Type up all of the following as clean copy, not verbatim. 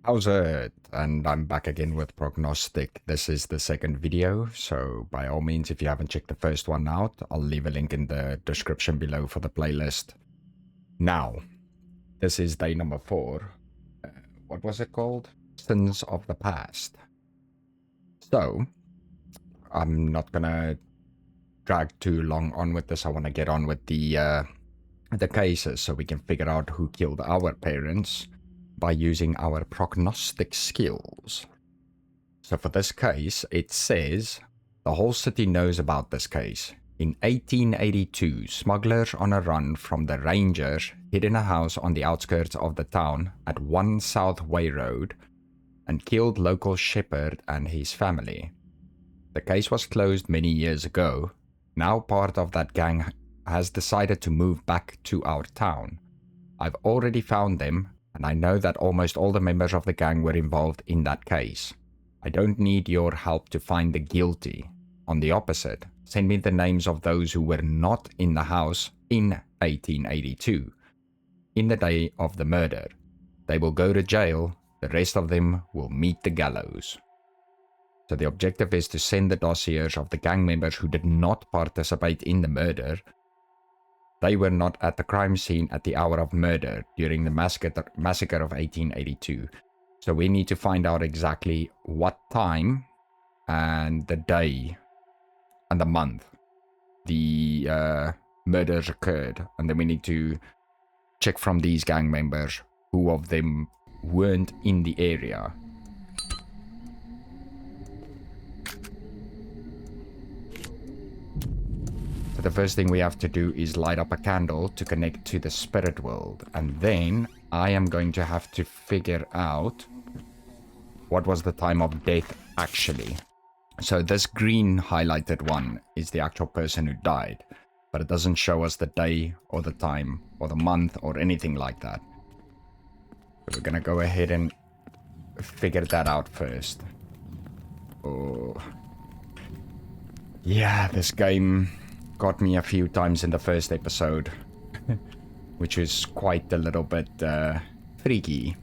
How's it? And I'm back again with Prognostic. This is the second video, so by all means, if you haven't checked the first one out, I'll leave a link in the description below for the playlist. Now, this is day number 4. What was it called? Sins of the Past. So, I'm not gonna drag too long on with this. I want to get on with the cases so we can figure out who killed our parents by using our prognostic skills. So for this case, it says the whole city knows about this case. In 1882, smugglers on a run from the Rangers hid in a house on the outskirts of the town at 1 South Way Road and killed local shepherd and his family. The case was closed many years ago. Now part of that gang has decided to move back to our town. I've already found them, and I know that almost all the members of the gang were involved in that case. I don't need your help to find the guilty. On the opposite, send me the names of those who were not in the house in 1882, in the day of the murder. They will go to jail. The rest of them will meet the gallows. So the objective is to send the dossiers of the gang members who did not participate in the murder. They were not at the crime scene at the hour of murder during the massacre of 1882. So we need to find out exactly what time and the day and the month the murders occurred. And then we need to check from these gang members who of them weren't in the area. The first thing we have to do is light up a candle to connect to the spirit world, and then I am going to have to figure out what was the time of death actually. So this green highlighted one is the actual person who died, but it doesn't show us the day or the time or the month or anything like that. So we're gonna go ahead and figure that out first. Oh yeah, this game got me a few times in the first episode, which is quite a little bit freaky.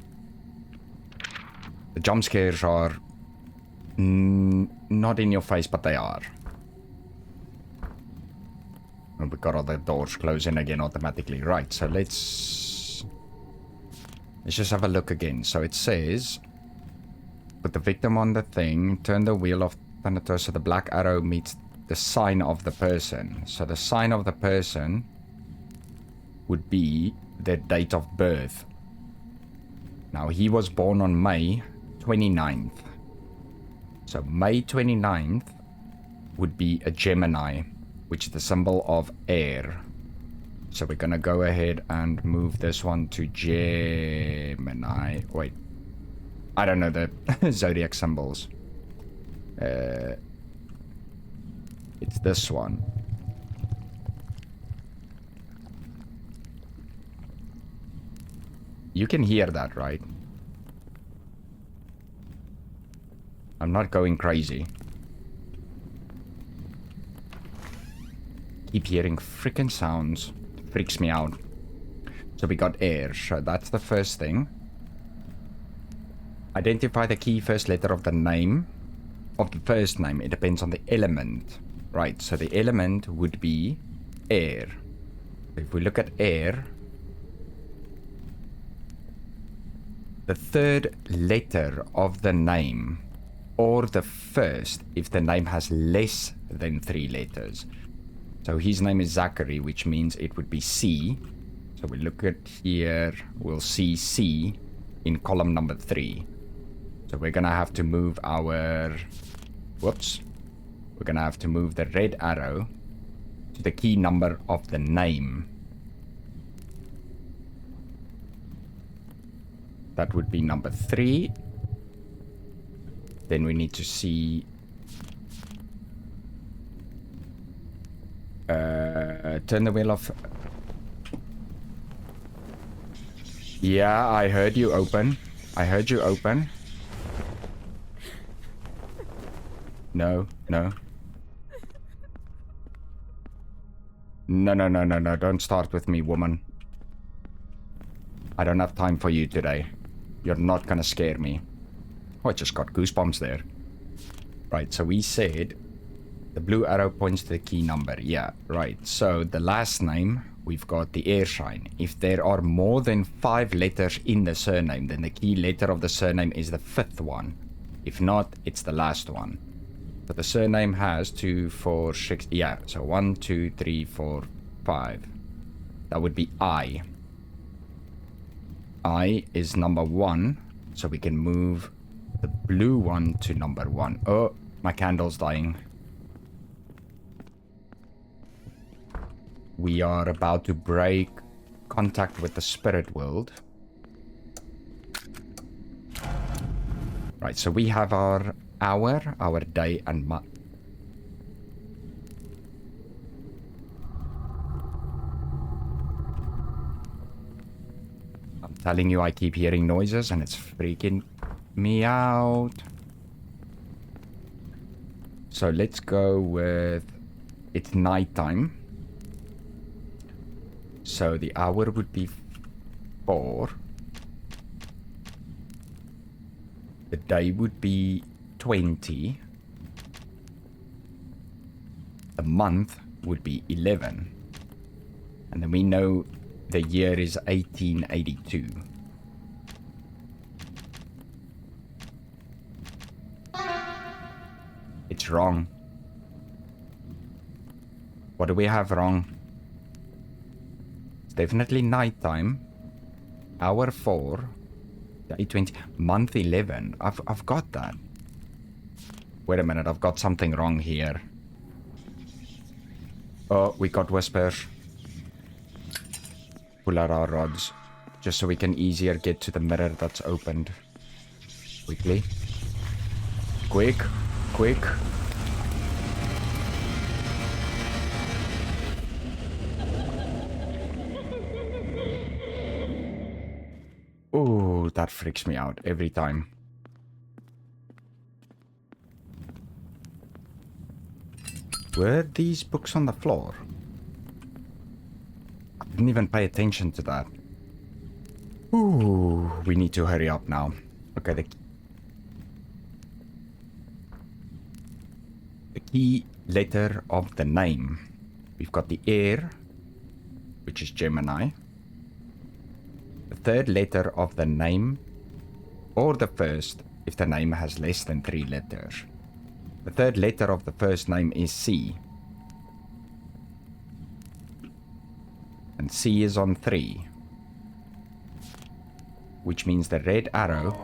The jump scares are not in your face, but they are. And we got all the doors closing again automatically. Right, so let's just have a look again. So it says, put the victim on the thing, turn the wheel of Thanatos so the black arrow meets the sign of the person. So the sign of the person would be their date of birth. Now he was born on May 29th. So May 29th would be a Gemini, which is the symbol of air. So we're gonna go ahead and move this one to Gemini. Wait, I don't know the zodiac symbols. It's this one. You can hear that, right? I'm not going crazy. Keep hearing freaking sounds. It freaks me out. So we got air, so that's the first thing. Identify the key first letter of the name. Of the first name, it depends on the element. Right, so the element would be air. If we look at air, the third letter of the name, or the first if the name has less than 3 letters. So his name is Zachary, which means it would be C. So we look at here, we'll see C in column number 3. So we're gonna have to move our... Whoops. We're gonna have to move the red arrow to the key number of the name. That would be number 3. Then we need to see... turn the wheel off. Yeah, I heard you open. I heard you open. No, no. No, don't start with me, woman. I don't have time for you today. You're not gonna scare me. Oh, I just got goosebumps there. Right, so we said the blue arrow points to the key number. Yeah, right. So the last name, we've got the Airshine. If there are more than 5 letters in the surname, then the key letter of the surname is the 5th one. If not, it's the last one. So the surname has 2, 4, 6. Yeah, so 1, 2, 3, 4, 5. That would be I. I is number 1, so we can move the blue one to number 1. Oh, my candle's dying. We are about to break contact with the spirit world. Right, so we have our hour, our day, and month. I'm telling you, I keep hearing noises and it's freaking me out. So let's go with... It's nighttime. So the hour would be 4. The day would be 20. The month would be 11. And then we know the year is 1882. It's wrong. What do we have wrong? It's definitely nighttime. Hour 4. Day 20. Month 11. I've got that. Wait a minute. I've got something wrong here. Oh, we got whispers. Pull out our rods. Just so we can easier get to the mirror that's opened. Quickly. Quick. Quick. Oh, that freaks me out every time. Were these books on the floor? I didn't even pay attention to that. Ooh, we need to hurry up now. Okay, the key letter of the name. We've got the air, which is Gemini. The third letter of the name, or the first, if the name has less than 3 letters. The third letter of the first name is C. And C is on 3. Which means the red arrow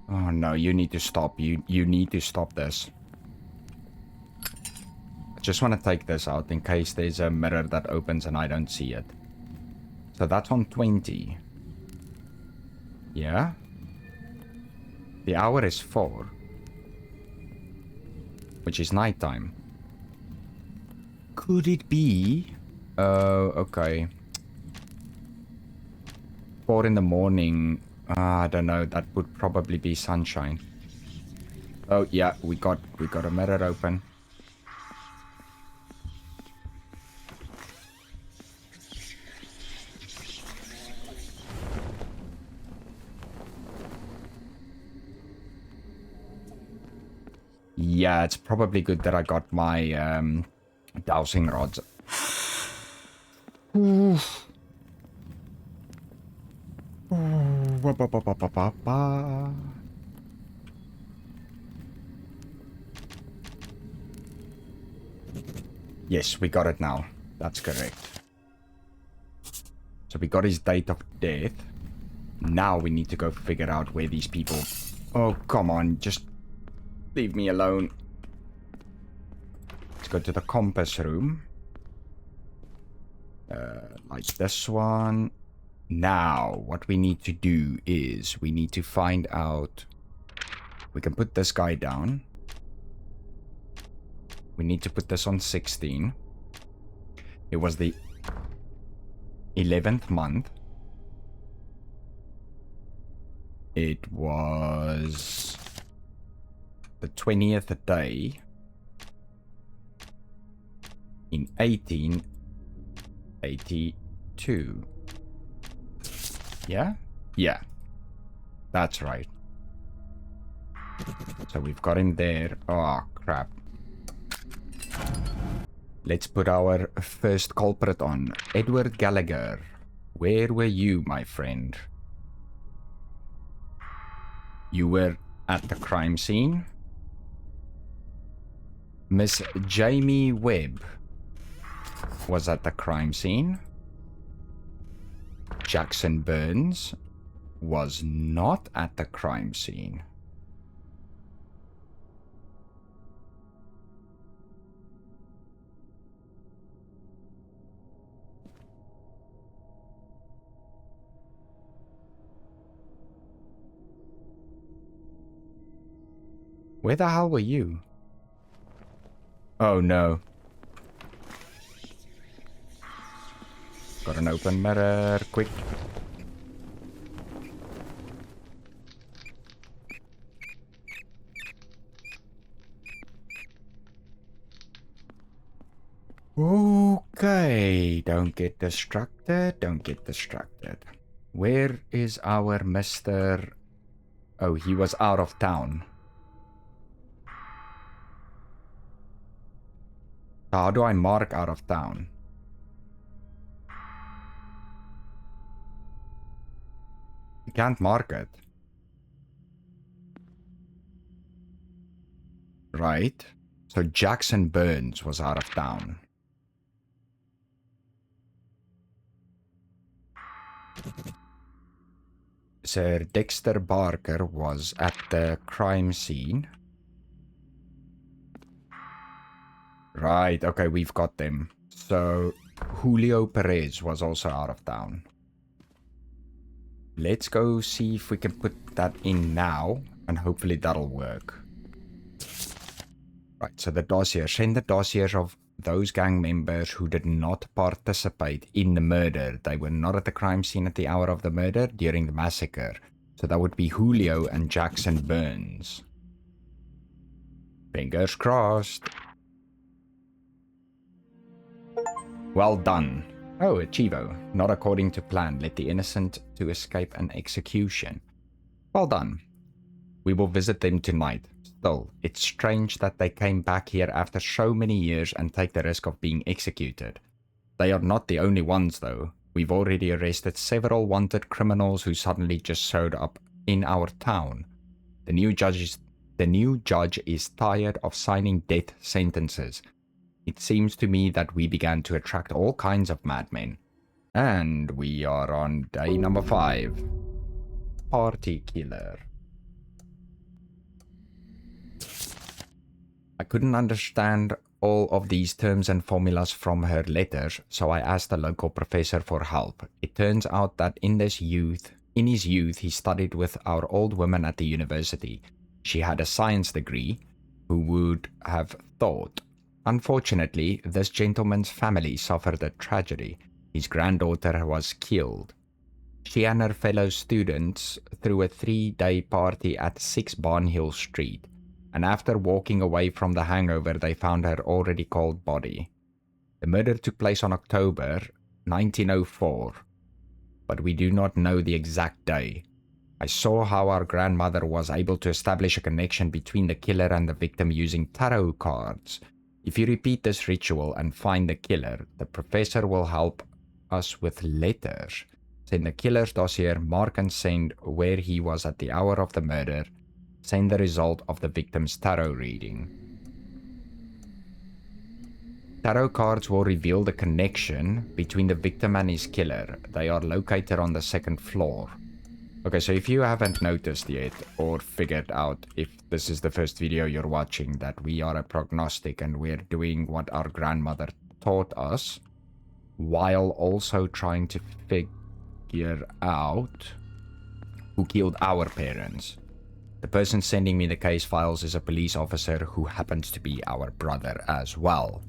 oh no, you need to stop. You need to stop this. I just want to take this out in case there's a mirror that opens and I don't see it. So that's on 20. Yeah? The hour is 4. Which is nighttime. Could it be... Oh, okay. 4 in the morning. I don't know. That would probably be sunshine. Oh, yeah. We got a mirror open. Yeah, it's probably good that I got my dowsing rods. Yes, we got it now. That's correct. So we got his date of death. Now we need to go figure out where these people... Oh, come on. Just leave me alone. Let's go to the compass room. Like this one. Now, what we need to do is we need to find out... We can put this guy down. We need to put this on 16. It was the 11th month. It was the 20th day. in 1882. Yeah? Yeah. That's right. So we've got him there. Oh, crap. Let's put our first culprit on. Edward Gallagher. Where were you, my friend? You were at the crime scene. Miss Jamie Webb was at the crime scene. Jackson Burns was not at the crime scene. Where the hell were you? Oh no. Got an open mirror, quick. Okay, don't get distracted, don't get distracted. Where is our Mr. Oh, he was out of town. How do I mark out of town? You can't mark it. Right. So Jackson Burns was out of town. Sir Dexter Barker was at the crime scene. Right, okay, we've got them. So Julio Perez was also out of town. Let's go see if we can put that in now, and hopefully that'll work. Right, so the dossier. Send the dossiers of those gang members who did not participate in the murder. They were not at the crime scene at the hour of the murder during the massacre. So that would be Julio and Jackson Burns. Fingers crossed. Well done. Oh, Chivo. Not according to plan. Let the innocent to escape an execution. Well done. We will visit them tonight. Still, it's strange that they came back here after so many years and take the risk of being executed. They are not the only ones, though. We've already arrested several wanted criminals who suddenly just showed up in our town. The new judge is tired of signing death sentences. It seems to me that we began to attract all kinds of madmen. And we are on day number 5. Party killer. I couldn't understand all of these terms and formulas from her letters, so I asked a local professor for help. It turns out that in his youth, he studied with our old woman at the university. She had a science degree. Who would have thought? Unfortunately, this gentleman's family suffered a tragedy. His granddaughter was killed. She and her fellow students threw a 3-day party at 6 Barnhill Street, and after walking away from the hangover, they found her already cold body. The murder took place on October 1904, but we do not know the exact day. I saw how our grandmother was able to establish a connection between the killer and the victim using tarot cards. If you repeat this ritual and find the killer, the professor will help us with letters. Send the killer's dossier, mark and send where he was at the hour of the murder. Send the result of the victim's tarot reading. Tarot cards will reveal the connection between the victim and his killer. They are located on the 2nd floor. Okay, so if you haven't noticed yet or figured out, if this is the first video you're watching, that we are a prognostic and we're doing what our grandmother taught us, while also trying to figure out who killed our parents. The person sending me the case files is a police officer who happens to be our brother as well.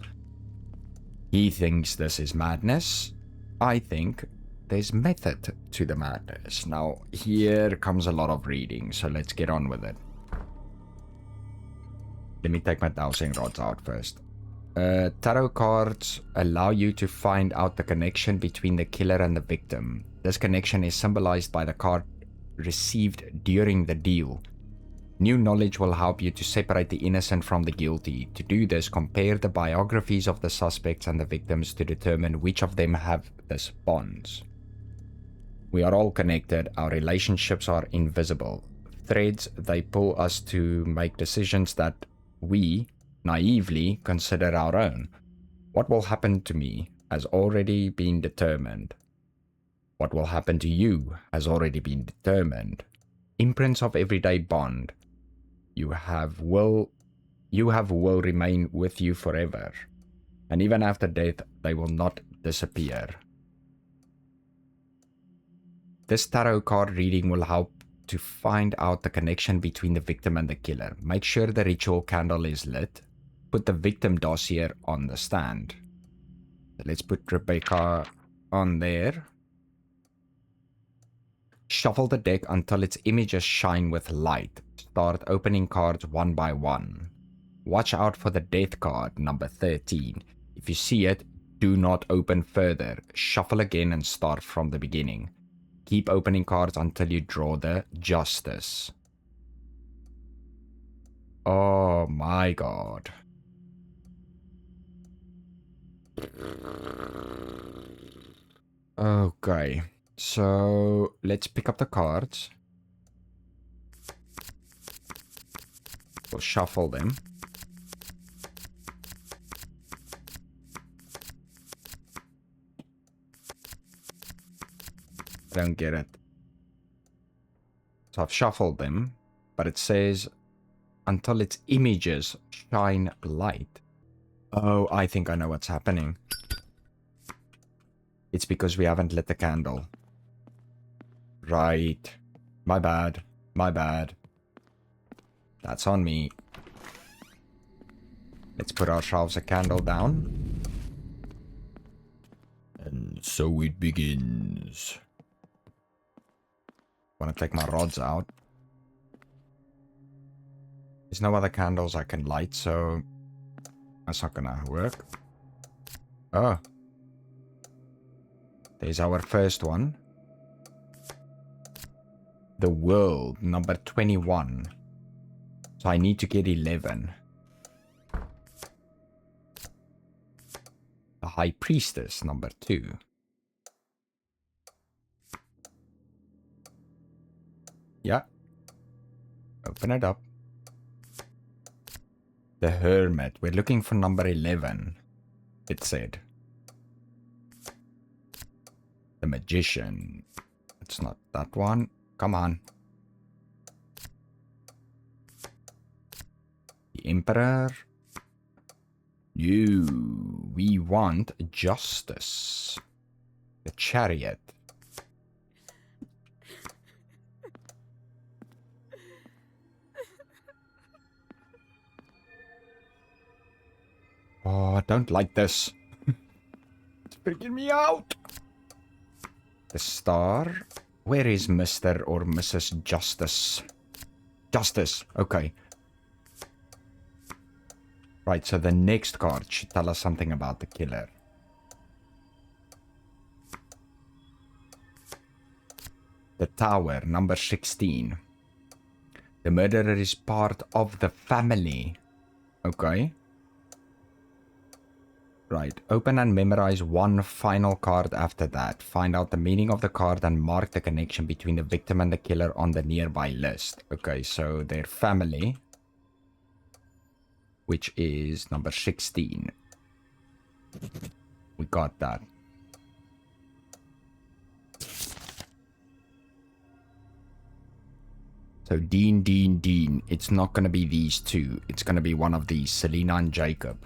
He thinks this is madness. I think there's method to the madness. Now, here comes a lot of reading, so let's get on with it. Let me take my dowsing rods out first. Tarot cards allow you to find out the connection between the killer and the victim. This connection is symbolized by the card received during the deal. New knowledge will help you to separate the innocent from the guilty. To do this, compare the biographies of the suspects and the victims to determine which of them have this bonds. We are all connected. Our relationships are invisible. Threads, they pull us to make decisions that we naively consider our own. What will happen to me has already been determined. What will happen to you has already been determined. Imprints of everyday bond. You have will remain with you forever. And even after death, they will not disappear. This tarot card reading will help to find out the connection between the victim and the killer. Make sure the ritual candle is lit. Put the victim dossier on the stand. Let's put Rebecca on there. Shuffle the deck until its images shine with light. Start opening cards one by one. Watch out for the death card, number 13. If you see it, do not open further. Shuffle again and start from the beginning. Keep opening cards until you draw the Justice. Oh my god. Okay, so let's pick up the cards. We'll shuffle them. I don't get it. So I've shuffled them, but it says until its images shine light. Oh, I think I know what's happening. It's because we haven't lit the candle. Right. My bad. My bad. That's on me. Let's put ourselves a candle down. And so it begins. Want to take my rods out. There's no other candles I can light, so that's not gonna work. Oh. There's our first one. The World, number 21. So I need to get 11. The High Priestess, number 2. Yeah. Open it up. The Hermit. We're looking for number 11, it said. The Magician. It's not that one. Come on. The Emperor. You. We want Justice. The Chariot. Oh, I don't like this. It's freaking me out. The Star. Where is Mr. or Mrs. Justice? Justice. Okay. Right, so the next card should tell us something about the killer. The Tower, number 16. The murderer is part of the family. Okay. Right, open and memorize one final card after that. Find out the meaning of the card and mark the connection between the victim and the killer on the nearby list. Okay, so their family, which is number 16. We got that. So Dean. It's not going to be these two. It's going to be one of these, Selena and Jacob.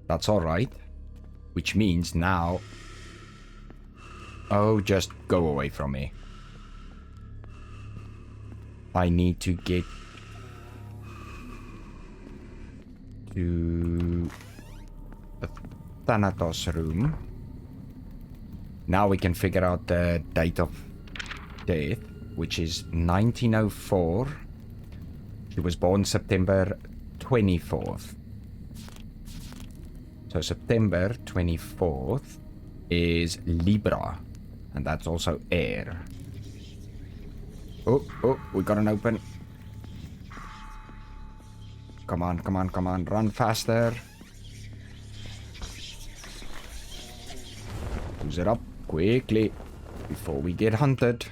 That's alright. Which means now... Oh, just go away from me. I need to get to the Thanatos room. Now we can figure out the date of death, which is 1904. She was born September 24th. So September 24th is Libra, and that's also air. Oh, we got an open. Come on, come on, come on, run faster. Use it up quickly before we get hunted.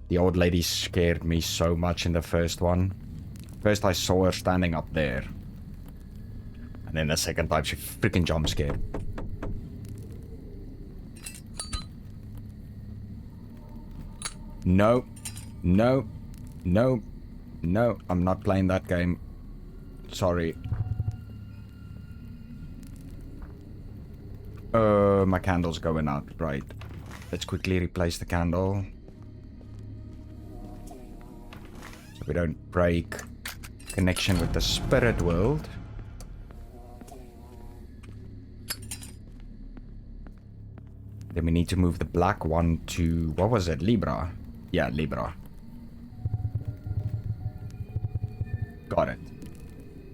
The old lady scared me so much in the first one. First I saw her standing up there. And then the second time she freaking jump scared. No. No. No. No. I'm not playing that game. Sorry. My candle's going out. Right. Let's quickly replace the candle. So we don't break connection with the spirit world. Then we need to move the black one to, what was it, Libra? Yeah, Libra. Got it.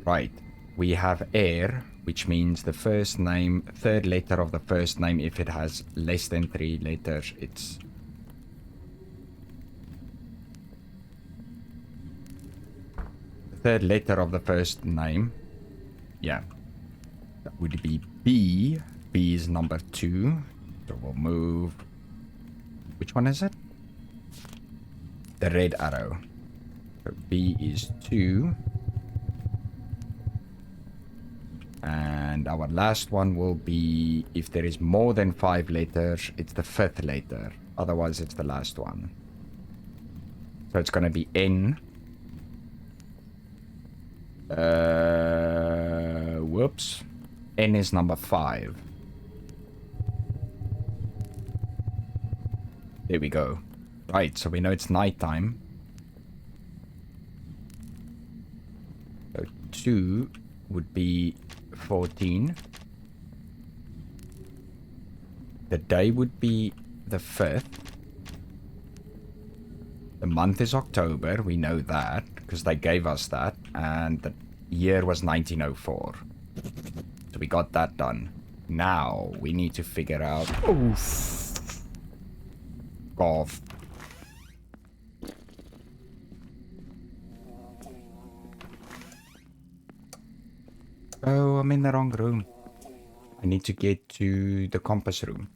Right. We have air, which means the first name, third letter of the first name, if it has less than 3 letters, it's... the third letter of the first name. Yeah. That would be B. B is number 2. So we'll move... which one is it? The red arrow. So B is 2. And our last one will be, if there is more than 5 letters, it's the 5th letter. Otherwise, it's the last one. So it's going to be N. Whoops. N is number 5. There we go. Right, so we know it's nighttime. So 2 would be 14. The day would be the 5th. The month is October, we know that, because they gave us that. And the year was 1904. So we got that done. Now, we need to figure out... Oof. Golf. Oh, I'm in the wrong room. I need to get to the compass room.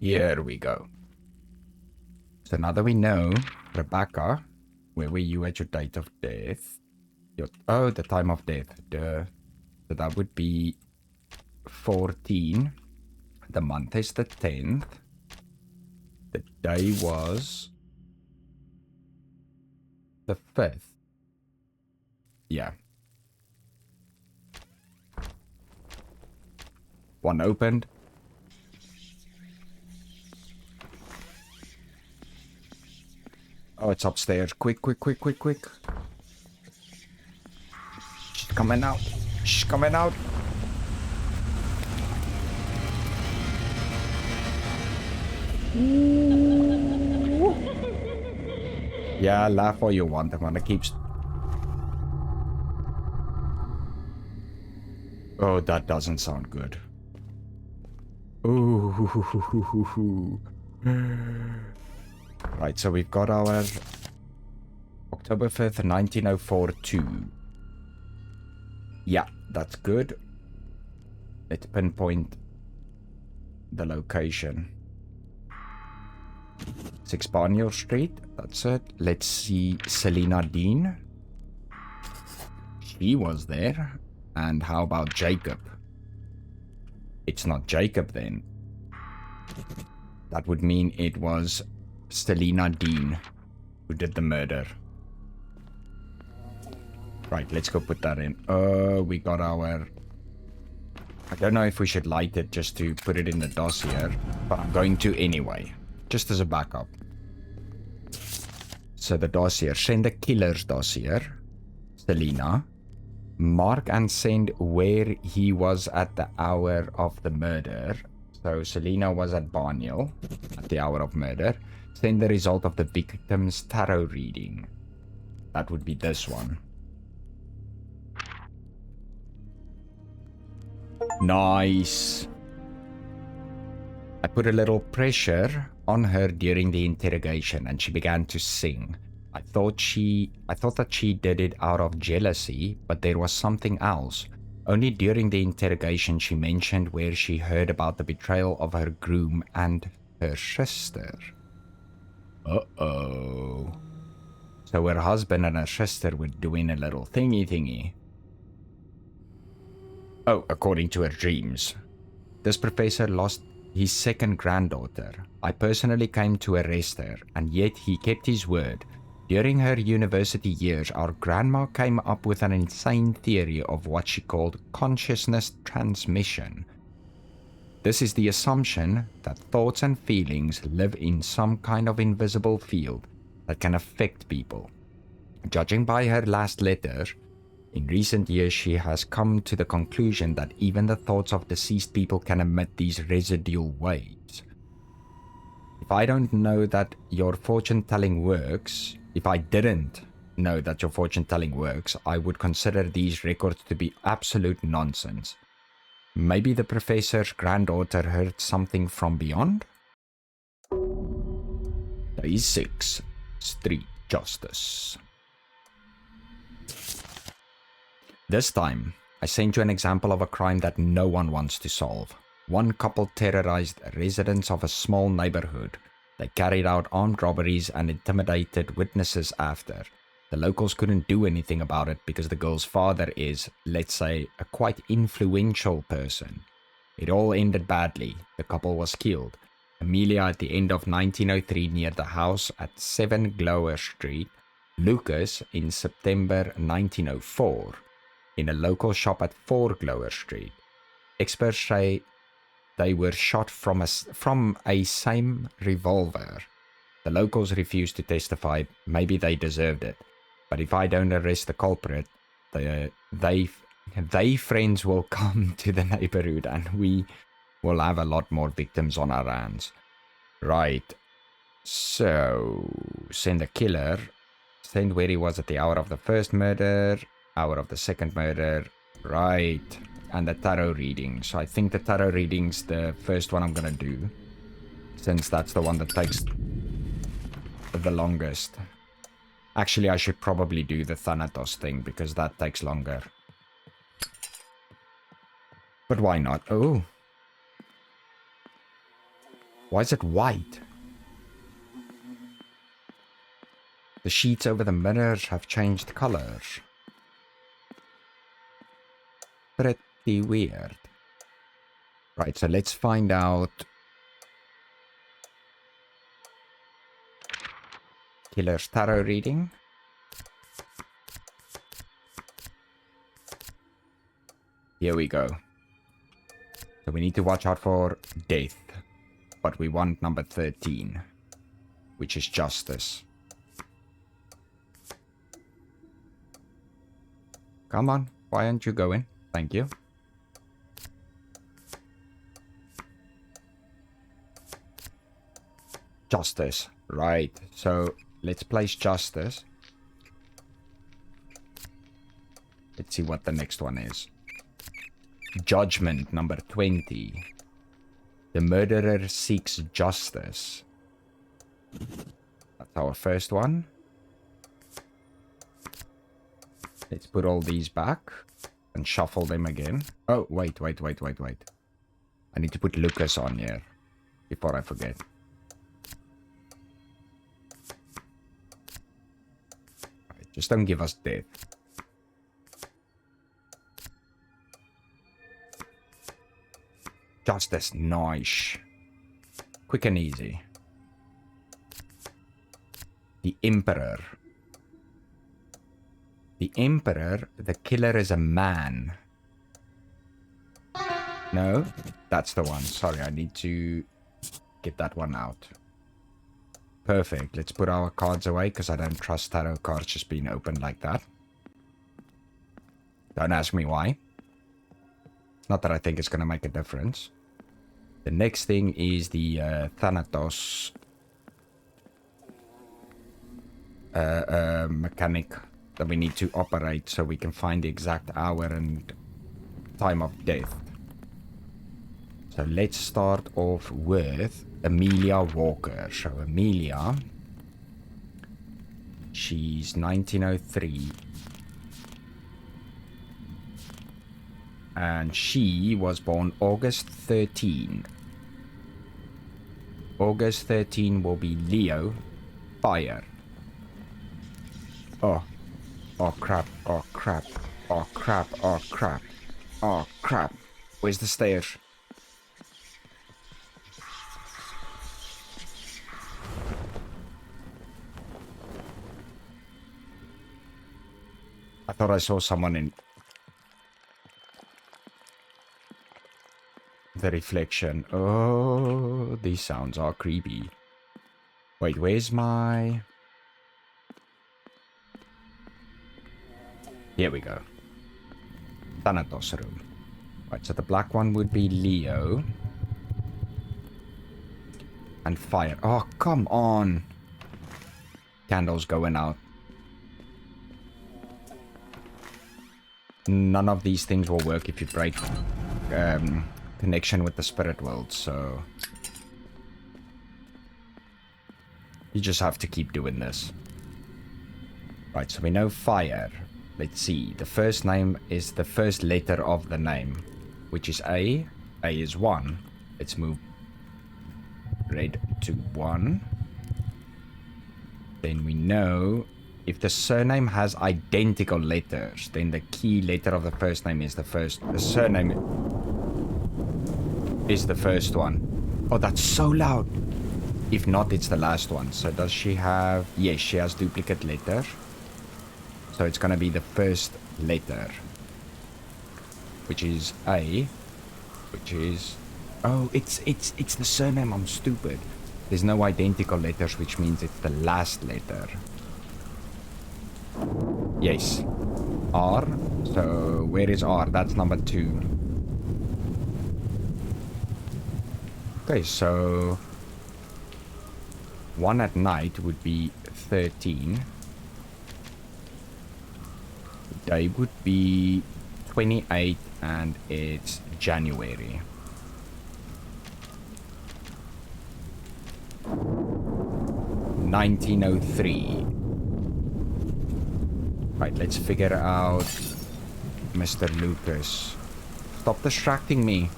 Here we go. So now that we know, Rebecca, where were you at your date of death? Oh, the time of death. Duh. So that would be 14. The month is the 10th. The day was the 5th. Yeah. One opened. Oh, it's upstairs. Quick, quick, quick, quick, quick. She's coming out. She's coming out. Yeah, laugh all you want. I'm gonna keep... Oh, that doesn't sound good. Ooh. Right, so we've got our October 5th, 1904 2. Yeah, that's good. Let's pinpoint the location. 6 Barnier Street, that's it. Let's see Selena Dean. She was there. And how about Jacob? It's not Jacob then. That would mean it was Selena Dean who did the murder. Right, let's go put that in. We got our... I don't know if we should light it just to put it in the dossier, but I'm going to anyway, just as a backup. So the dossier, send the killer's dossier, Selena. Mark and send where he was at the hour of the murder. So Selena was at Barniel at the hour of murder. Send the result of the victim's tarot reading. That would be this one. Nice. I put a little pressure on her during the interrogation and she began to sing. I thought that she did it out of jealousy, but there was something else. Only during the interrogation she mentioned where she heard about the betrayal of her groom and her sister. Uh-oh. So her husband and her sister were doing a little thingy. Oh, according to her dreams. This professor lost his second granddaughter. I personally came to arrest her, and yet he kept his word. During her university years, our grandma came up with an insane theory of what she called consciousness transmission. This is the assumption that thoughts and feelings live in some kind of invisible field that can affect people. Judging by her last letter, in recent years she has come to the conclusion that even the thoughts of deceased people can emit these residual waves. If I didn't know that your fortune-telling works, I would consider these records to be absolute nonsense. Maybe the professor's granddaughter heard something from beyond? Day 6. Street Justice. This time, I sent you an example of a crime that no one wants to solve. One couple terrorized residents of a small neighborhood. They carried out armed robberies and intimidated witnesses after. The locals couldn't do anything about it because the girl's father is, let's say, a quite influential person. It all ended badly. The couple was killed. Amelia at the end of 1903 near the house at 7 Glower Street. Lucas in September 1904 in a local shop at 4 Glower Street. Experts say they were shot from a same revolver. The locals refused to testify. Maybe they deserved it. But if I don't arrest the culprit, they friends will come to the neighborhood and we will have a lot more victims on our hands. Right. So, send the killer. Send where he was at the hour of the first murder, hour of the second murder. Right. And the tarot reading. So I think the tarot reading's the first one I'm gonna do, since that's the one that takes the longest. Actually, I should probably do the Thanatos thing because that takes longer. But why not? Oh. Why is it white? The sheets over the mirrors have changed colors. Pretty weird. Right, so let's find out. Killer's tarot reading. Here we go. So we need to watch out for death. But we want number 13, which is justice. Come on, why aren't you going? Thank you. Justice, right. So let's place justice. Let's see what the next one is. Judgment, number 20. The murderer seeks justice. That's our first one. Let's put all these back and shuffle them again. Oh, wait. I need to put Lucas on here before I forget. Right, just don't give us death. Justice, nice. Quick and easy. The Emperor. The Emperor, the killer is a man. No, that's the one. Sorry, I need to get that one out. Perfect. Let's put our cards away because I don't trust tarot cards just being opened like that. Don't ask me why. Not that I think it's going to make a difference. The next thing is the Thanatos mechanic that we need to operate so we can find the exact hour and time of death. So let's start off with Amelia Walker. So Amelia, she's 1903. And she was born August 13. August 13 will be Leo. Fire. Oh. Oh crap. Oh crap. Oh crap. Oh crap. Oh crap. Where's the stairs? I thought I saw someone in the reflection. Oh, these sounds are creepy. Wait, where's my... Here we go. Thanatos room. Right, so the black one would be Leo. And fire. Oh, come on. Candles going out. None of these things will work if you break connection with the spirit world, so... You just have to keep doing this. Right, so we know fire. Let's see. The first name is the first letter of the name, which is A. A is 1. Let's move red to 1. Then we know if the surname has identical letters, then the key letter of the first name is the first. The surname is the first one. Oh, that's so loud. If not, it's the last one. So does she have... Yes, she has duplicate letters. So it's gonna be the first letter, which is A, which is... Oh, it's the surname. I'm stupid. There's no identical letters, which means it's the last letter. Yes. R. So where is R? That's number 2. Okay, so 1 at night would be 13. Day would be 28, and it's January. $1903. Right, let's figure out Mr. Lucas. Stop distracting me.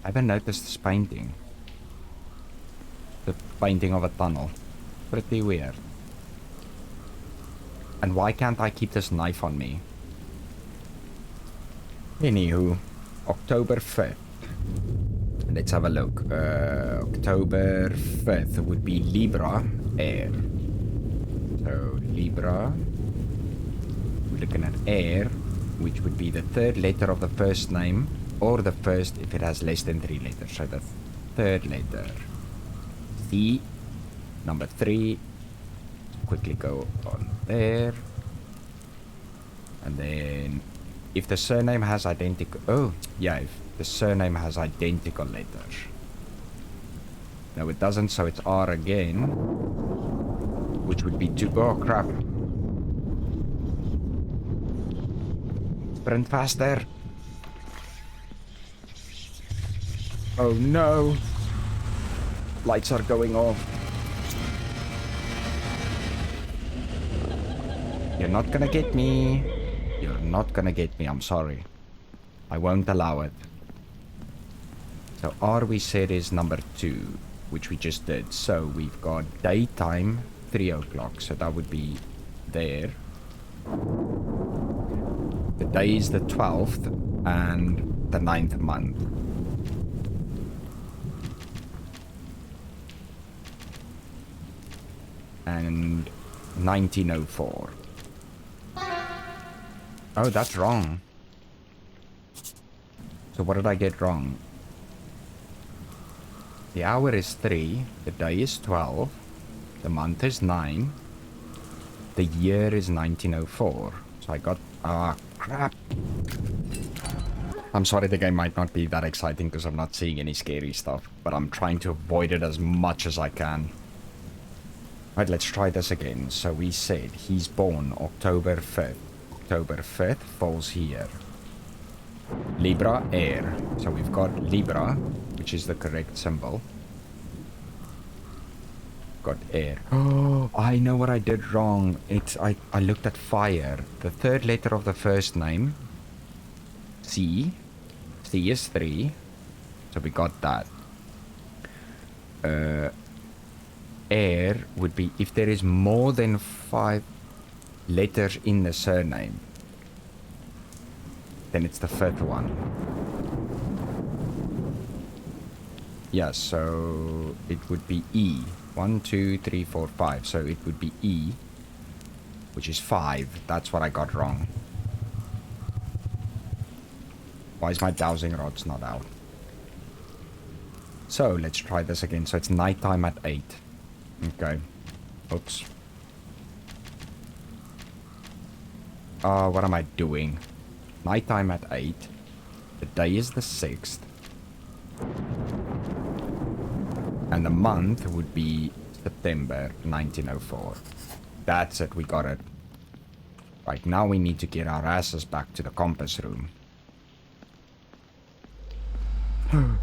I haven't noticed this painting. The painting of a tunnel. Pretty weird. And why can't I keep this knife on me? Anywho, October 5th. Let's have a look. October 5th would be Libra, air. So Libra, we're looking at air, which would be the third letter of the first name, or the first if it has less than 3 letters. So the third letter. C, number 3. Quickly go on there. And then if the surname has identical... Oh, yeah, if the surname has identical letters. No, it doesn't, so it's R again. Which would be 2... Oh, crap. Sprint faster. Oh, no. Lights are going off. You're not gonna get me. You're not gonna get me, I'm sorry. I won't allow it. So R we said is number 2, which we just did. So we've got daytime, 3 o'clock. So that would be there. The day is the 12th and the 9th month. And 1904. Oh, that's wrong. So what did I get wrong? The hour is 3, the day is 12, the month is 9, the year is 1904. So I got... Ah, crap. I'm sorry the game might not be that exciting because I'm not seeing any scary stuff, but I'm trying to avoid it as much as I can. Right, let's try this again. So we said he's born October 5th. October 5th falls here. Libra, air. So we've got Libra, which is the correct symbol. Got air. Oh, I know what I did wrong. I looked at fire. The third letter of the first name. C. C is 3. So we got that. Air would be if there is more than 5 letters in the surname. Then it's the 5th one. Yeah, so it would be E. 1, 2, 3, 4, 5. So it would be E, which is 5. That's what I got wrong. Why is my dowsing rods not out? So let's try this again. So it's nighttime at 8. Okay. Oops. What am I doing? Nighttime at 8. The day is the 6th. And the month would be September 1904. That's it, we got it. Right, now we need to get our asses back to the compass room.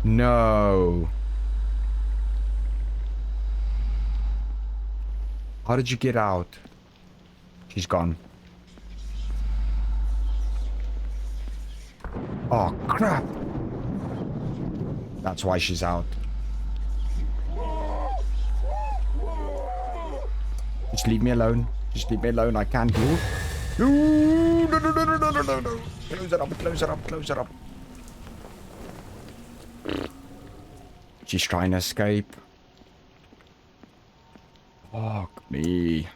No! How did you get out? She's gone. Oh, crap! That's why she's out. Just leave me alone. Just leave me alone. I can't move. No, no, no, no, no, no, no, no. Close it up, close it up, close it up. She's trying to escape. Fuck me.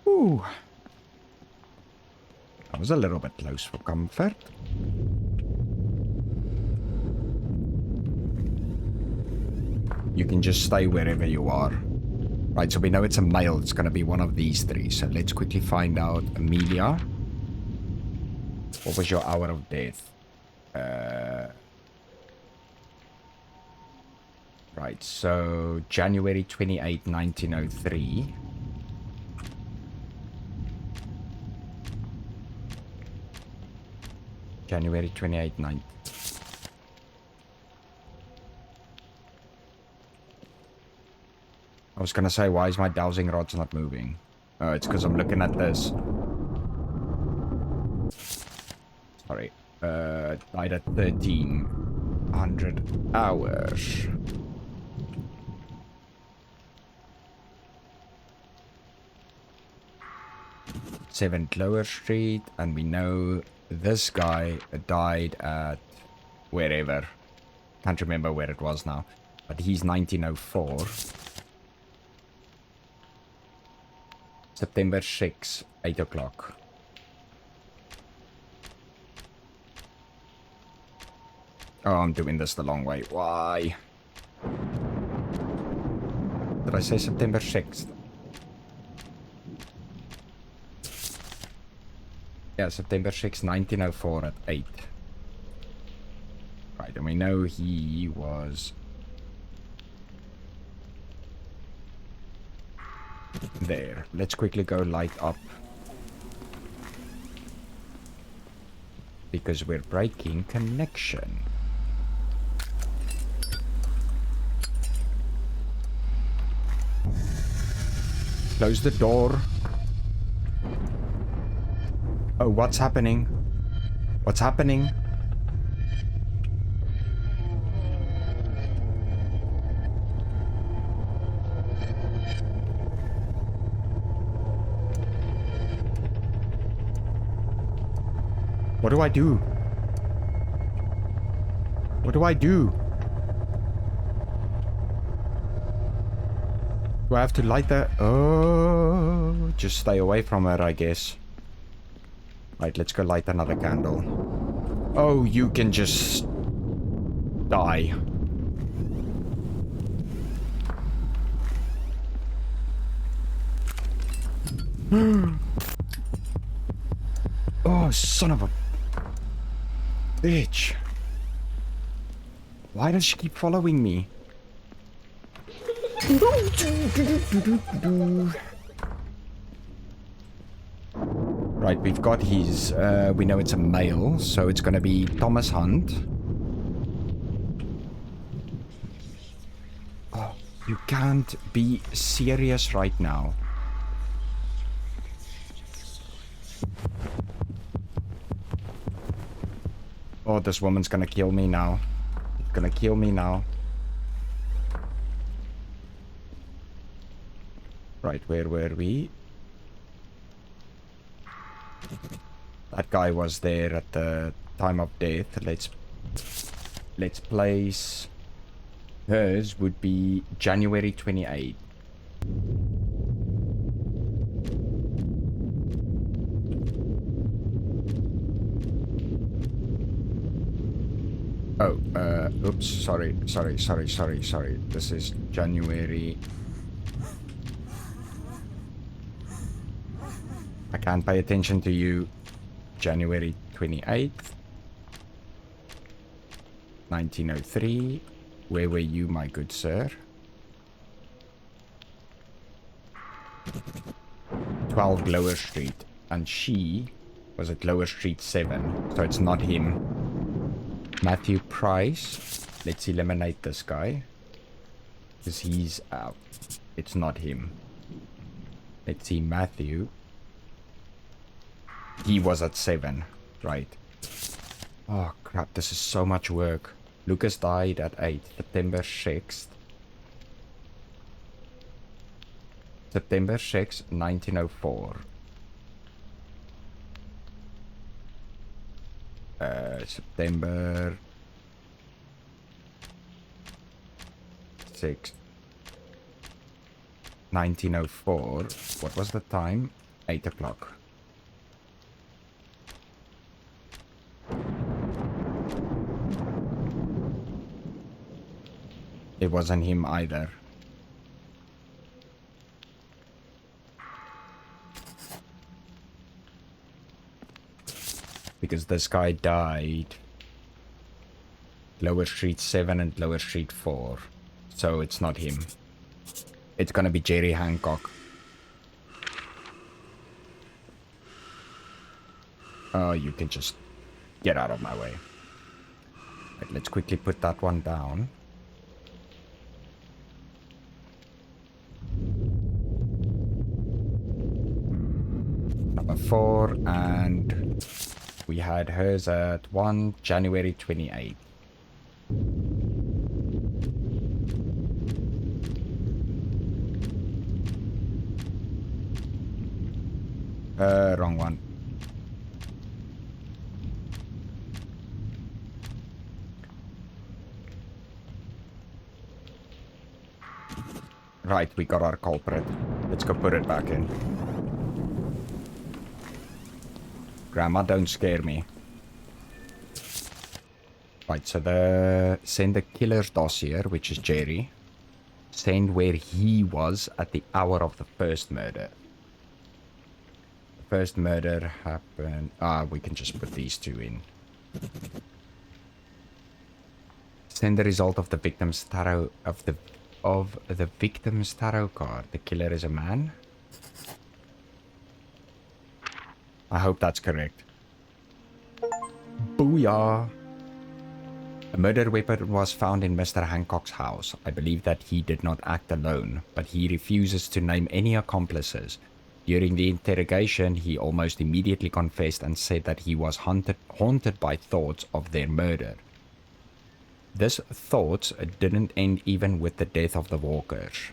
Ooh. That was a little bit close for comfort. You can just stay wherever you are. Right, so we know it's a male. It's going to be one of these 3. So let's quickly find out. Amelia. What was your hour of death? Right, so January 28, 1903. January 28, 19... I was gonna say, why is my dowsing rods not moving? Oh, it's because I'm looking at this. Sorry. Died at 1300 hours. 7th Lower Street, and we know this guy died at wherever. Can't remember where it was now. But he's 1904. September 6, 8 o'clock. Oh, I'm doing this the long way. Why? Did I say September 6th? Yeah, September 6, 1904 at 8. Right, and we know he was... there. Let's quickly go light up. Because we're breaking connection. Close the door. Oh, what's happening? What's happening? What do I do? What do I do? Do I have to light that? Oh, just stay away from her, I guess. Right, let's go light another candle. Oh, you can just die. Oh, son of a bitch. Why does she keep following me? Right, we've got his, we know it's a male, so it's gonna be Thomas Hunt. Oh, you can't be serious right now. Oh, this woman's gonna kill me now. Gonna kill me now. Right, where were we? That guy was there at the time of death. Let's place hers would be January 28th. Oh, oops, sorry. This is January. I can't pay attention to you. January 28th, 1903. Where were you, my good sir? 12 Lower Street. And she was at Lower Street 7. So it's not him. Matthew Price. Let's eliminate this guy. Because he's out. It's not him. Let's see, Matthew. He was at 7, right? Oh crap, this is so much work. Lucas died at 8, September 6th. September 6th, 1904. September 6th, 1904. What was the time? 8 o'clock. It wasn't him either. Because this guy died Lower Street 7 and Lower Street 4. So it's not him. It's gonna be Jerry Hancock. Oh, you can just get out of my way. Right, let's quickly put that one down. Number 4, and we had hers at 1 January 28th. Wrong one. Right, we got our culprit. Let's go put it back in. Grandma, don't scare me. Right, so send the killer's dossier, which is Jerry. Send where he was at the hour of the first murder. The first murder happened... we can just put these two in. Send the result of the victim's tarot... Of the victim's tarot card. The killer is a man. I hope that's correct. Booyah! A murder weapon was found in Mr. Hancock's house. I believe that he did not act alone, but he refuses to name any accomplices. During the interrogation, he almost immediately confessed and said that he was haunted by thoughts of their murder. These thoughts didn't end even with the death of the Walkers.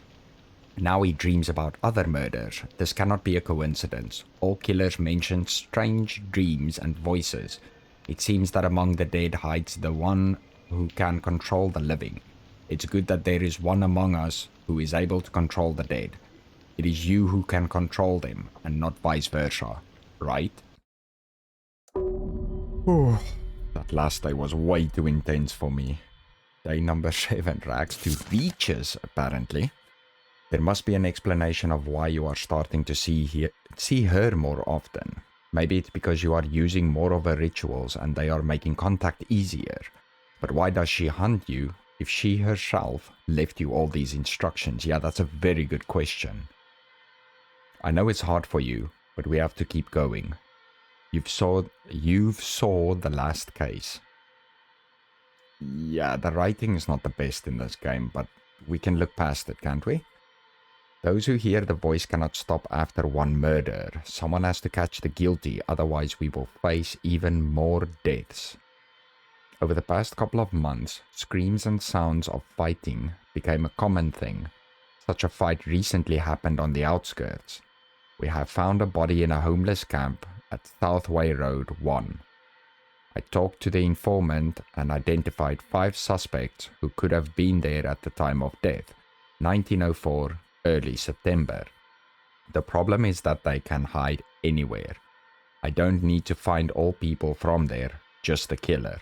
Now he dreams about other murders. This cannot be a coincidence. All killers mention strange dreams and voices. It seems that among the dead hides the one who can control the living. It's good that there is one among us who is able to control the dead. It is you who can control them, and not vice versa, right? Oh, that last day was way too intense for me. Day number 7 rags to riches, apparently. There must be an explanation of why you are starting to see her more often. Maybe it's because you are using more of her rituals and they are making contact easier. But why does she hunt you? if she herself left you all these instructions? Yeah, that's a very good question. I know it's hard for you, but we have to keep going. You've saw the last case. Yeah, the writing is not the best in this game, but we can look past it, can't we? Those who hear the voice cannot stop after one murder. Someone has to catch the guilty, otherwise we will face even more deaths. Over the past couple of months, screams and sounds of fighting became a common thing. Such a fight recently happened on the outskirts. We have found a body in a homeless camp at Southway Road 1. I talked to the informant and identified 5 suspects who could have been there at the time of death, 1904, early September. The problem is that they can hide anywhere. I don't need to find all people from there, just the killer.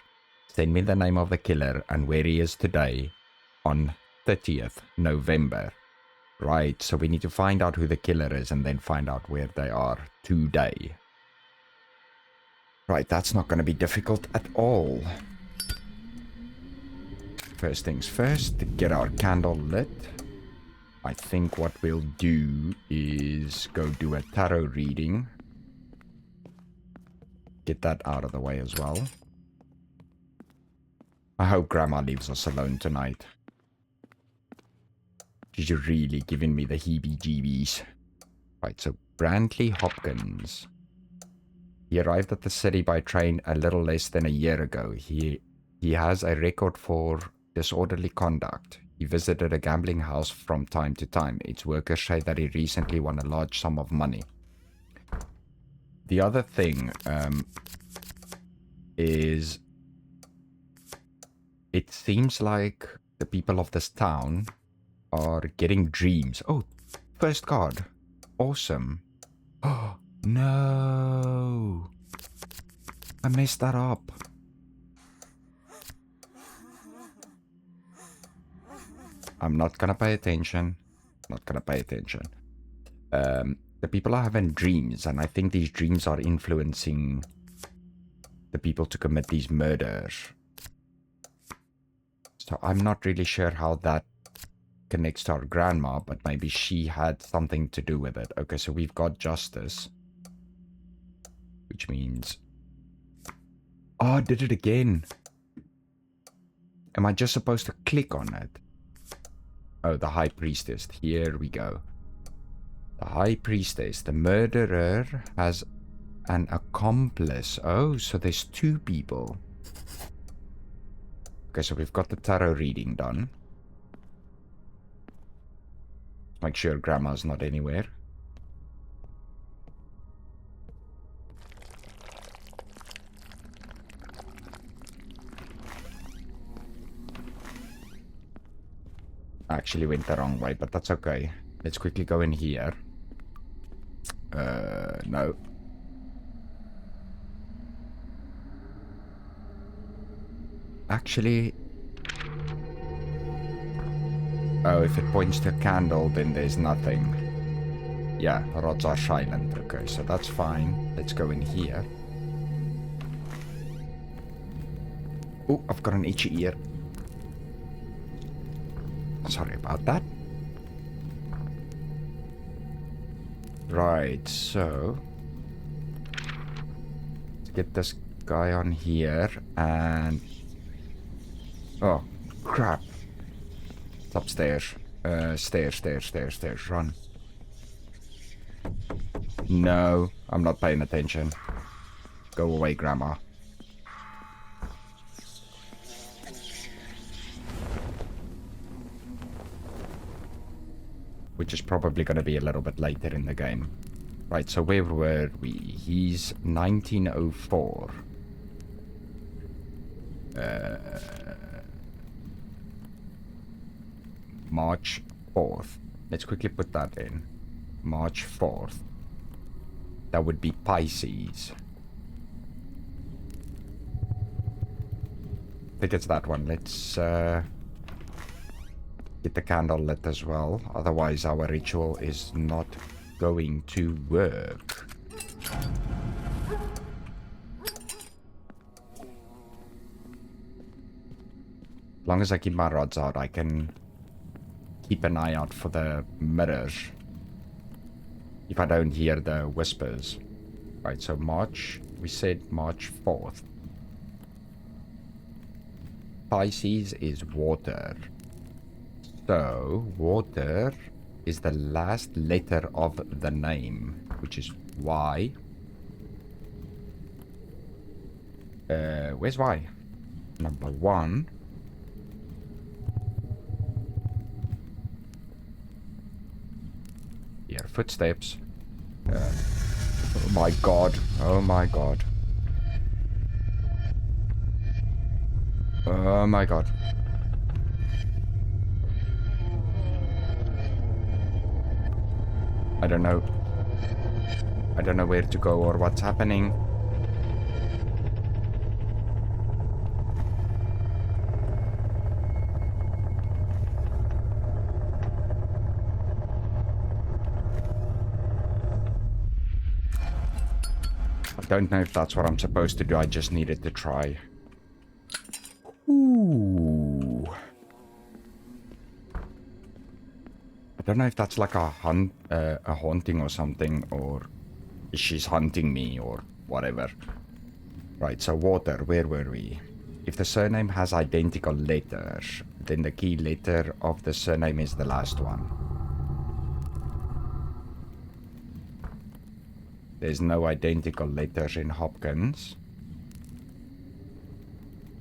Send me the name of the killer and where he is today on 30th November. Right, so we need to find out who the killer is and then find out where they are today. Right, that's not going to be difficult at all. First things first, to get our candle lit, I think what we'll do is go do a tarot reading. Get that out of the way as well. I hope Grandma leaves us alone tonight. She's really giving me the heebie-jeebies. Right, so Brantley Hopkins. He arrived at the city by train a little less than a year ago. He has a record for disorderly conduct. He visited a gambling house from time to time. Its workers say that he recently won a large sum of money. The other thing is it seems like the people of this town are getting dreams. Oh, first card. Awesome. Oh, no. I messed that up. I'm not gonna pay attention. Not gonna pay attention. The people are having dreams, and I think these dreams are influencing the people to commit these murders. So I'm not really sure how that connects to our grandma, but maybe she had something to do with it. Okay, so we've got justice, which means... Oh, I did it again. Am I just supposed to click on it? Oh, the High Priestess. Here we go. The High Priestess. The murderer has an accomplice. Oh, so there's 2 people. Okay, so we've got the tarot reading done. Make sure Grandma's not anywhere. Actually went the wrong way, but that's okay. Let's quickly go in here. No. Actually... Oh, if it points to a candle, then there's nothing. Yeah, rods are silent. Okay, so that's fine. Let's go in here. Oh, I've got an itchy ear. Sorry about that. Right, so... let's get this guy on here, and... Oh, crap. It's upstairs. Stairs. Run. No, I'm not paying attention. Go away, Grandma. Which is probably going to be a little bit later in the game. Right, so where were we? He's 1904. March 4th. Let's quickly put that in. March 4th. That would be Pisces. I think it's that one. Let's get the candle lit as well. Otherwise our ritual is not going to work. As long as I keep my rods out, I can keep an eye out for the mirrors. If I don't hear the whispers. Right, so March, we said March 4th. Pisces is water. So, water is the last letter of the name, which is Y. Where's Y? Number 1. Here, footsteps. Oh my god. Oh my god. Oh my god. I don't know. I don't know where to go or what's happening. I don't know if that's what I'm supposed to do. I just needed to try. Ooh. I don't know if that's like a haunting or something, or she's hunting me or whatever. Right, so water, where were we? If the surname has identical letters, then the key letter of the surname is the last one. There's no identical letters in Hopkins,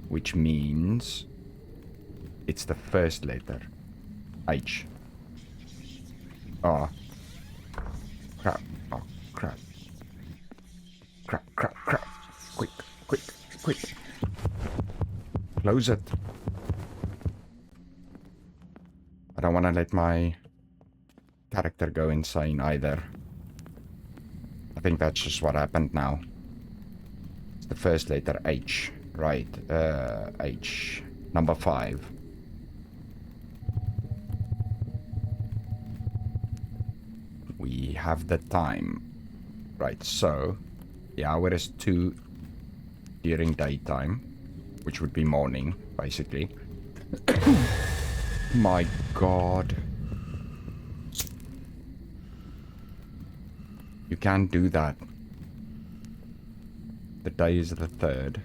which means it's the first letter, H. Oh, crap, oh, crap. Crap, crap, crap. Quick, quick, quick. Close it. I don't want to let my character go insane either. I think that's just what happened now. It's the first letter, H. Right, H. Number 5. We have the time. Right, so the hour is 2 during daytime, which would be morning, basically. My god. You can't do that. The day is the 3rd.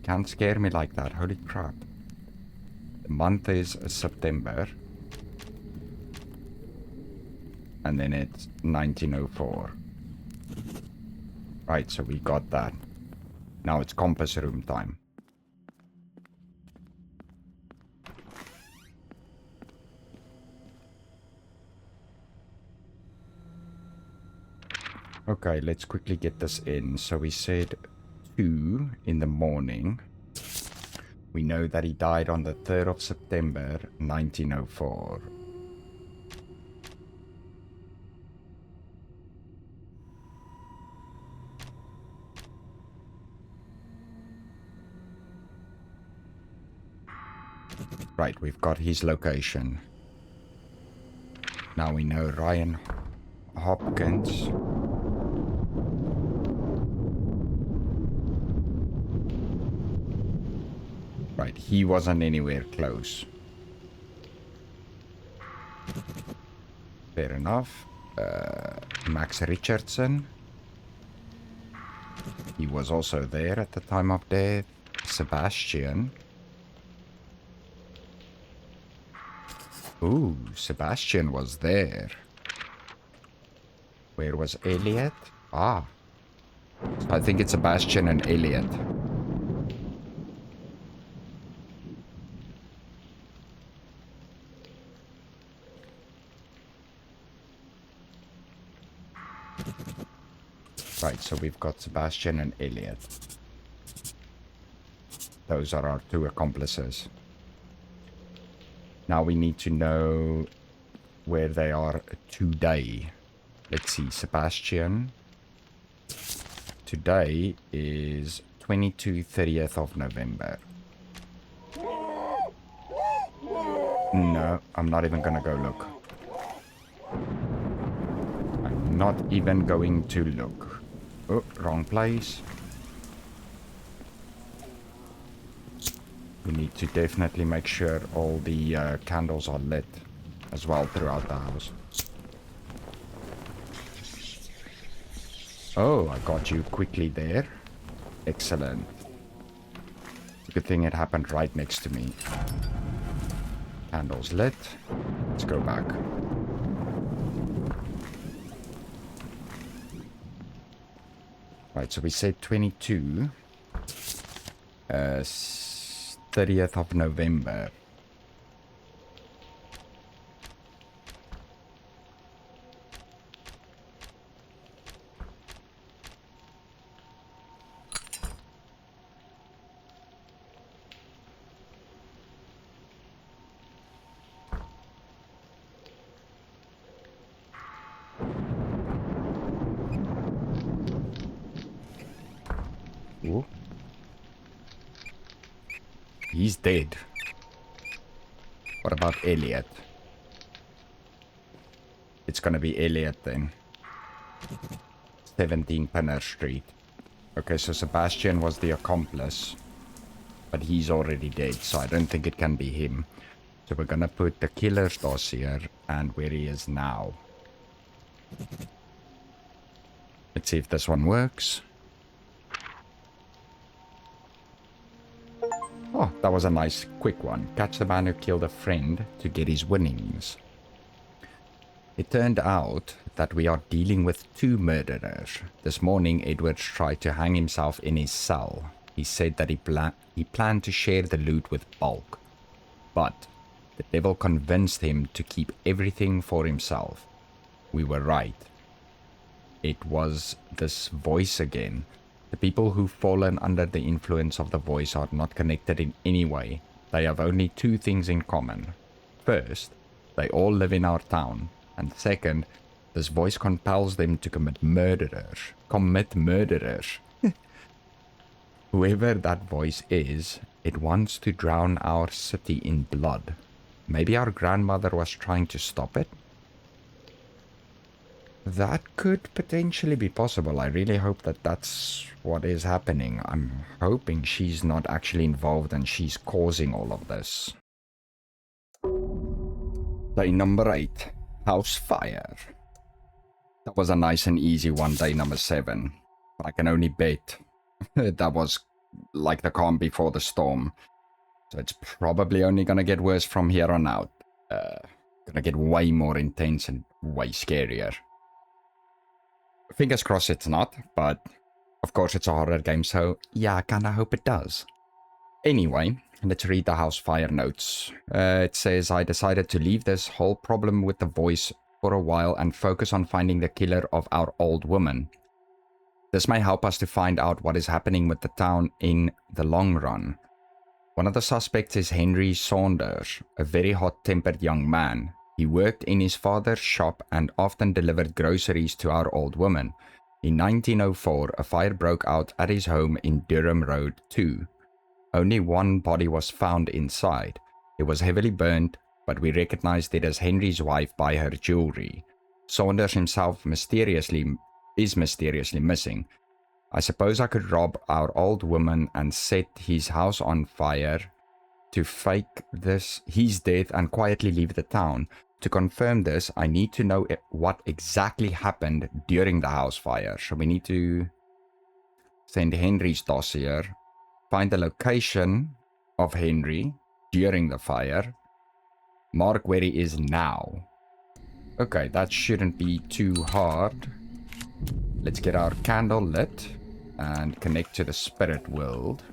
Can't scare me like that, holy crap. The month is September. And then it's 1904. Right, so we got that. Now it's compass room time. Okay, let's quickly get this in. So we said 2 in the morning. We know that he died on the 3rd of September, 1904. Right, we've got his location. Now we know Ryan Hopkins. Right, he wasn't anywhere close. Fair enough. Max Richardson. He was also there at the time of death. Sebastian. Ooh, Sebastian was there. Where was Elliot? Ah. I think it's Sebastian and Elliot. Right, so we've got Sebastian and Elliot. Those are our 2 accomplices. Now we need to know where they are today. Let's see, Sebastian. Today is 30th of November. No, I'm not even gonna go look. I'm not even going to look. Oh, wrong place. We need to definitely make sure all the candles are lit as well throughout the house. Oh, I got you quickly there. Excellent. It's a good thing it happened right next to me. Candles lit. Let's go back. Right, so we said 22. 30th of November. Ooh. He's dead. What about Elliot? It's gonna be Elliot then. 17 Penner Street. Okay, so Sebastian was the accomplice. But he's already dead, so I don't think it can be him. So we're gonna put the killer's dossier and where he is now. Let's see if this one works. Oh, that was a nice, quick one. Catch the man who killed a friend to get his winnings. It turned out that we are dealing with two murderers. This morning, Edwards tried to hang himself in his cell. He said that he planned to share the loot with Bulk. But the devil convinced him to keep everything for himself. We were right. It was this voice again. The people who've fallen under the influence of the voice are not connected in any way. They have only two things in common. First, they all live in our town. And second, this voice compels them to commit murderers. Whoever that voice is, it wants to drown our city in blood. Maybe our grandmother was trying to stop it? That could potentially be possible. I really hope that that's what is happening. I'm hoping she's not actually involved and she's causing all of this. Day number 8. House fire. That was a nice and easy one, day number 7. I can only bet that was like the calm before the storm. So it's probably only gonna get worse from here on out. Gonna get way more intense and way scarier. Fingers crossed it's not, but of course it's a horror game, so yeah, I kinda hope it does. Anyway, let's read the house fire notes. It says, I decided to leave this whole problem with the voice for a while and focus on finding the killer of our old woman. This may help us to find out what is happening with the town in the long run. One of the suspects is Henry Saunders, a very hot-tempered young man. He worked in his father's shop and often delivered groceries to our old woman. In 1904, a fire broke out at his home in Durham Road 2. Only one body was found inside. It was heavily burnt, but we recognized it as Henry's wife by her jewelry. Saunders himself is mysteriously missing. I suppose I could rob our old woman and set his house on fire to fake his death and quietly leave the town. To confirm this, I need to know what exactly happened during the house fire. So we need to send Henry's dossier, find the location of Henry during the fire, mark where he is now. Okay, that shouldn't be too hard. Let's get our candle lit and connect to the spirit world.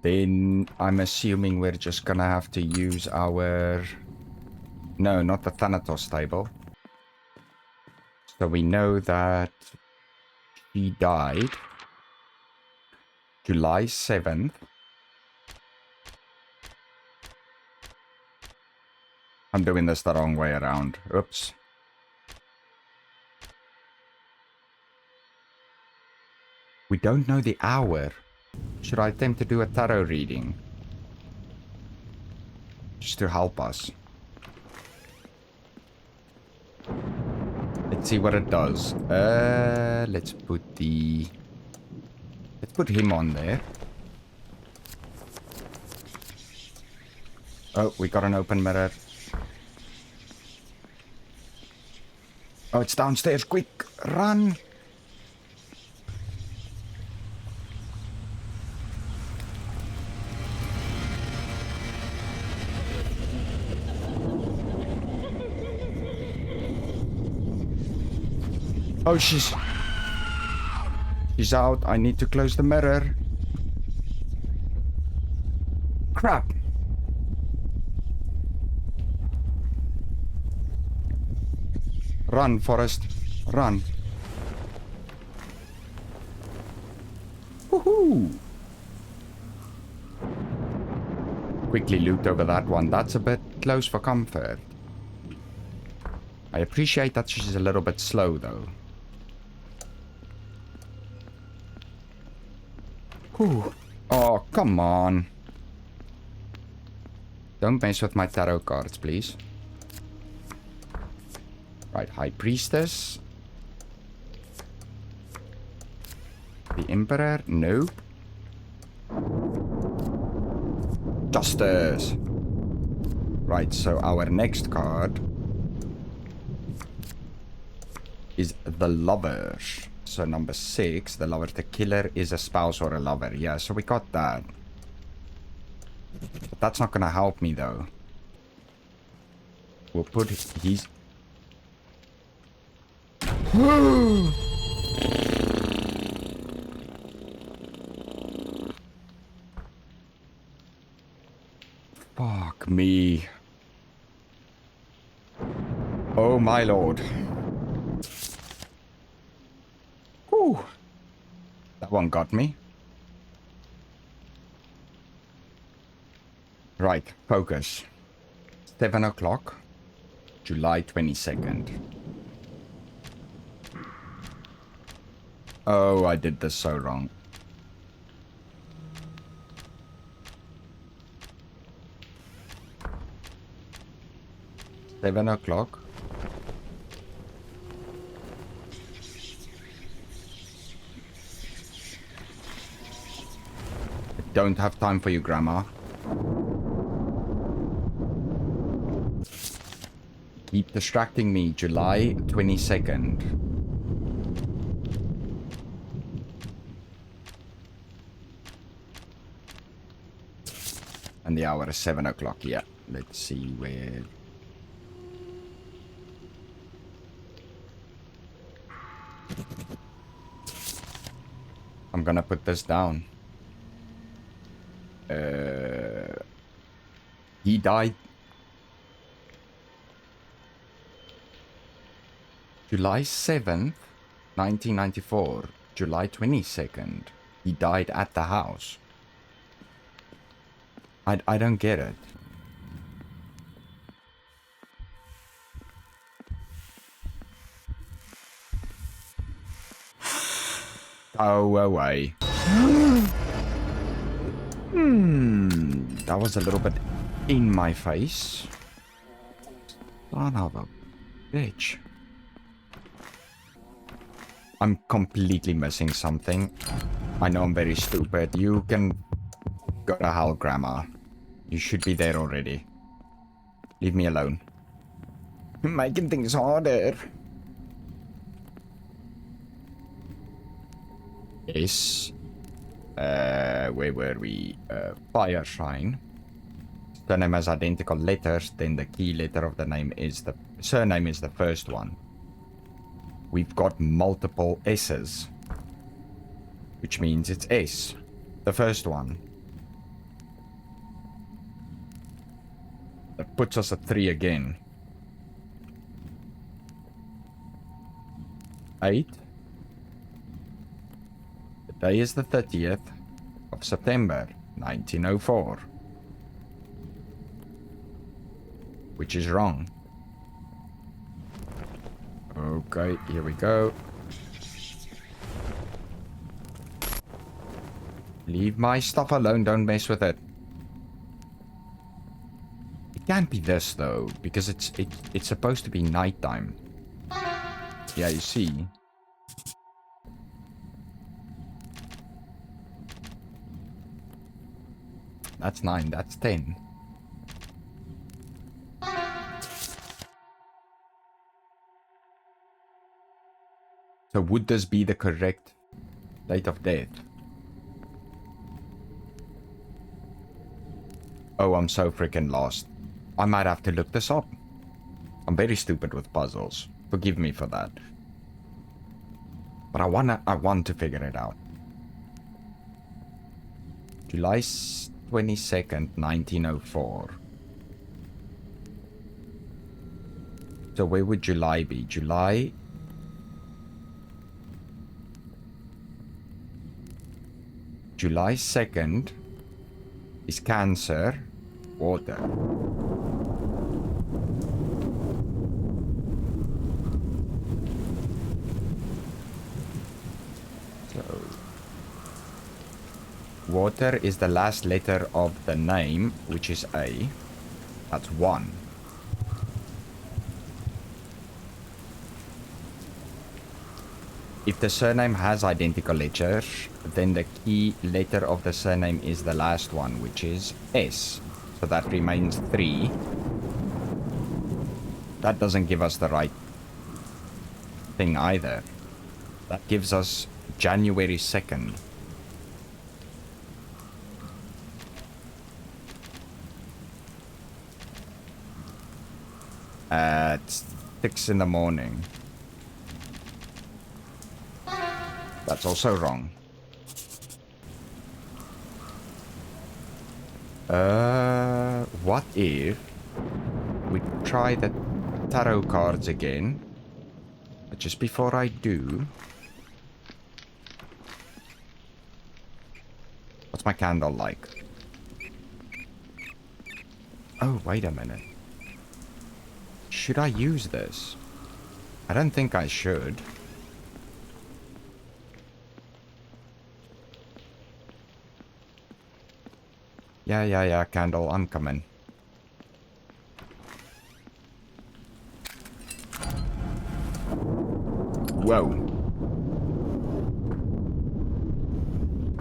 Then I'm assuming we're just gonna have to use our... No, not the Thanatos table. So we know that she died July 7th. I'm doing this the wrong way around. Oops. We don't know the hour. Should I attempt to do a tarot reading? Just to help us. Let's see what it does. Let's put him on there. Oh, we got an open mirror. Oh, it's downstairs. Quick, run. Oh, she's out. I need to close the mirror. Crap. Run, Forrest. Run. Woohoo! Quickly loot over that one. That's a bit close for comfort. I appreciate that she's a little bit slow, though. Whew. Oh, come on. Don't mess with my tarot cards, please. Right, High Priestess. The Emperor? Nope. Justice. Right, so our next card is the Lover. So number 6, the Lover. The killer is a spouse or a lover. Yeah, so we got that. But that's not gonna help me, though. We'll put his... Fuck me. Oh my lord. Whew. That one got me. Right, focus. 7 o'clock, July 22nd. Oh, I did this so wrong. Seven o'clock. I don't have time for you, Grandma. Keep distracting me. July 22nd. And the hour is 7 o'clock. Yeah. Let's see where... I'm gonna put this down. He died July 7th, 1994. July 22nd. He died at the house. I don't get it. Go away. That was a little bit in my face. Son of a bitch. I'm completely missing something. I know I'm very stupid. You can go to hell, Grandma. You should be there already. Leave me alone. You're making things harder. Yes. Where were we? Fire Shrine. Surname has identical letters, then the key letter of the name is the... Surname is the first one. We've got multiple S's. Which means it's S. The first one. That puts us at 3 again. 8. The day is the 30th of September, 1904. Which is wrong. Okay, here we go. Leave my stuff alone, don't mess with it. It can't be this though, because it's supposed to be nighttime. Yeah, you see. That's 9, that's 10. So would this be the correct date of death? Oh, I'm so freaking lost. I might have to look this up. I'm very stupid with puzzles. Forgive me for that. But I want to figure it out. July 22nd, 1904. So where would July be? July... July 2nd is Cancer, water. So, water is the last letter of the name, which is A. That's 1. If the surname has identical letters, then the key letter of the surname is the last one, which is S. So that remains 3. That doesn't give us the right thing either. That gives us January 2nd. At 6 in the morning. That's also wrong. What if we try the tarot cards again? But just before I do... What's my candle like? Oh, wait a minute. Should I use this? I don't think I should. Yeah, candle, I'm coming. Whoa.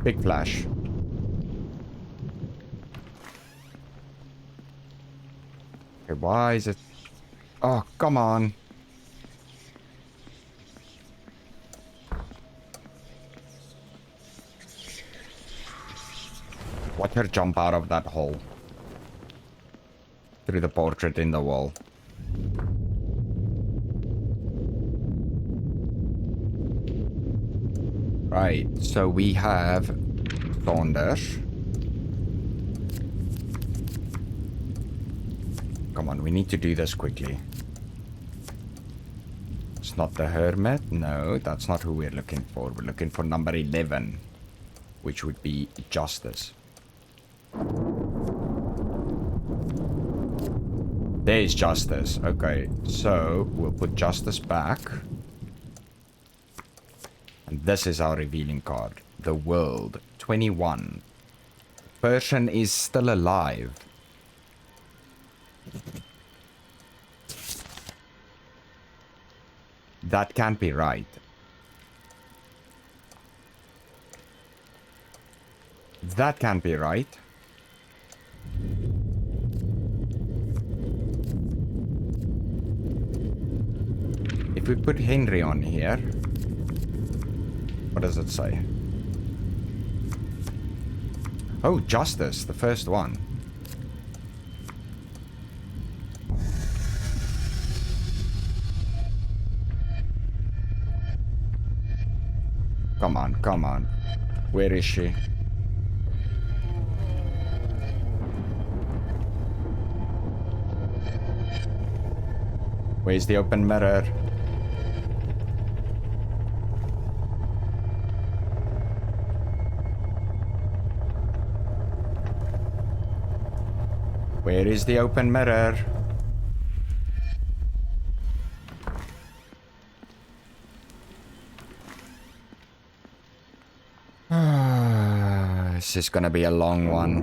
Big flash. Okay, why is it... Oh, come on. Watch her jump out of that hole. Through the portrait in the wall. Right, so we have Saunders. Come on, we need to do this quickly. It's not the Hermit. No, that's not who we're looking for. We're looking for number 11, which would be Justice. There's Justice. Okay, so we'll put Justice back. And this is our revealing card. The World. 21. Person is still alive. That can't be right. That can't be right. If we put Henry on here, what does it say? Oh, Justice, the first one. Come on, come on. Where is she? Where's the open mirror? Where is the open mirror? This is gonna be a long one.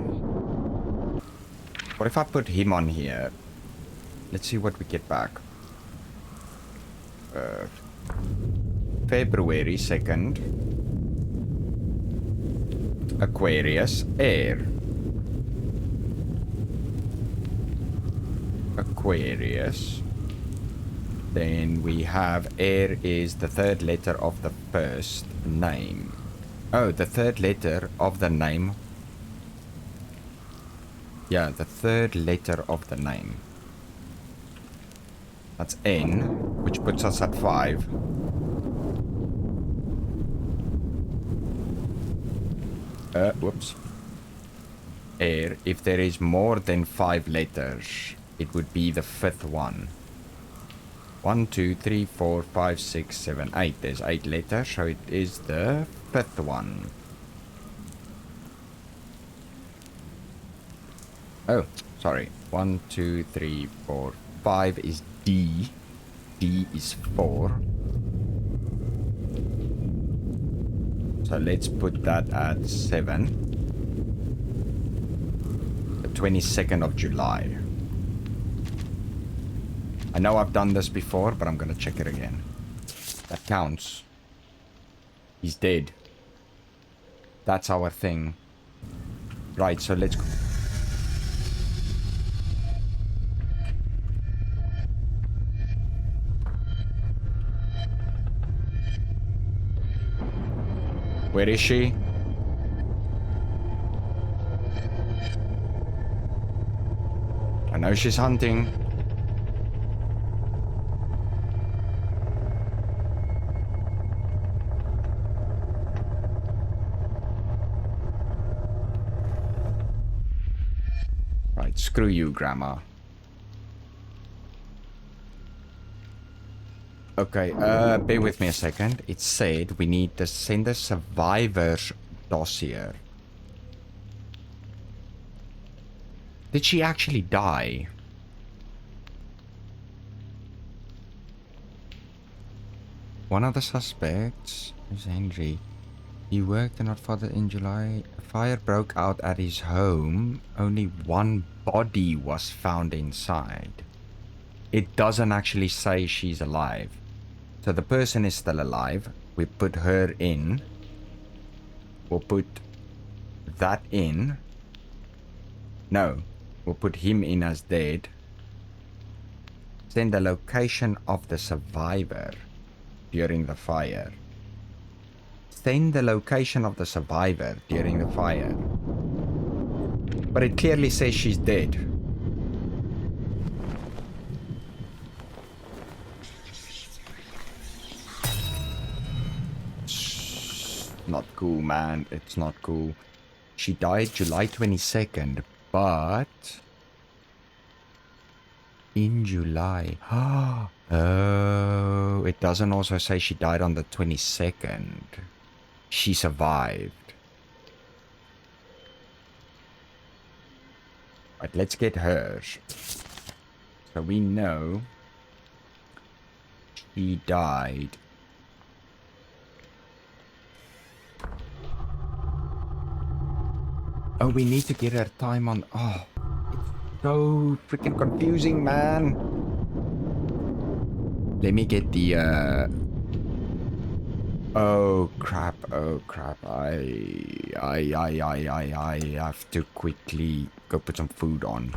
What if I put him on here? Let's see what we get back. February 2nd. Aquarius, air. Aquarius. Then we have air is the third letter of the first name. Oh, the third letter of the name. Yeah, the third letter of the name. That's N, which puts us at 5. Whoops. Air, if there is more than 5 letters, it would be the fifth one. 1, 2, 3, 4, 5, 6, 7, 8. There's 8 letters, so it is the fifth one. Oh, sorry. 1, 2, 3, 4, 5 is D. D is 4. So let's put that at 7. The 22nd of July. I know I've done this before, but I'm gonna check it again. That counts. He's dead. That's our thing. Right, so let's go. Where is she? I know she's hunting. Right, screw you, Grandma. Okay, bear with me a second. It said we need to send a survivor's dossier. Did she actually die? One of the suspects is Henry. He worked and not father in July. A fire broke out at his home. Only one body was found inside. It doesn't actually say she's alive. So the person is still alive. We put her in. We'll put that in. No. We'll put him in as dead. Send the location of the survivor during the fire. Send the location of the survivor during the fire. But it clearly says she's dead. Not cool, man. It's not cool. She died July 22nd, but in July. Oh, it doesn't also say she died on the 22nd. She survived. Right, let's get hers. So we know she died. Oh, we need to get her time on. Oh, it's so freaking confusing, man. Let me get the. Oh crap! Oh crap! I have to quickly go put some food on.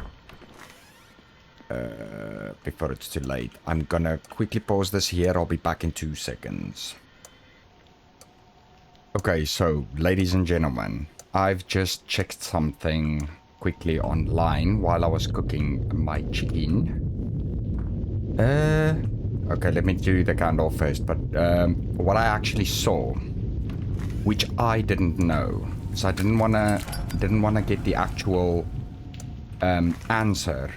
Before it's too late. I'm gonna quickly pause this here. I'll be back in 2 seconds. Okay, so ladies and gentlemen, I've just checked something quickly online while I was cooking my chicken. Okay, let me do the candle first, but what I actually saw, which I didn't know, so I didn't wanna get the actual answer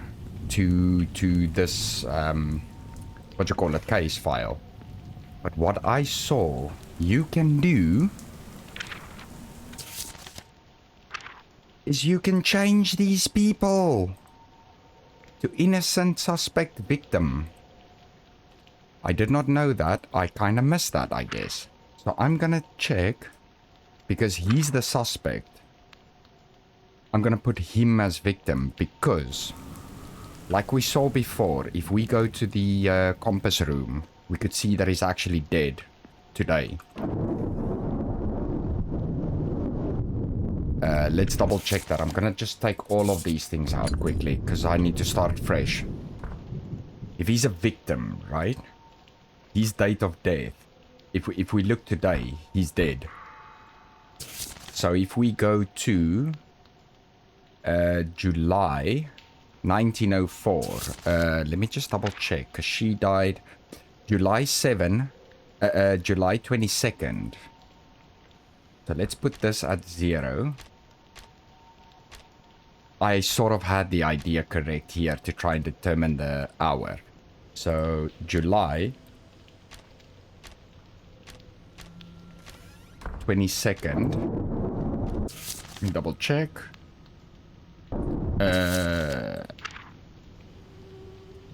to this what you call it, case file. But what I saw you can do is you can change these people to innocent suspect victim. I did not know that. I kind of missed that, I guess. So I'm gonna check, because he's the suspect. I'm gonna put him as victim because, like we saw before, if we go to the compass room, we could see that he's actually dead today. Let's double check that. I'm gonna just take all of these things out quickly because I need to start fresh. if he's a victim, right? His date of death, if we look today, he's dead. So if we go to July 1904, let me just double check, because she died July 22nd. So let's put this at 0. I sort of had the idea correct here to try and determine the hour. So July 22nd. Double check.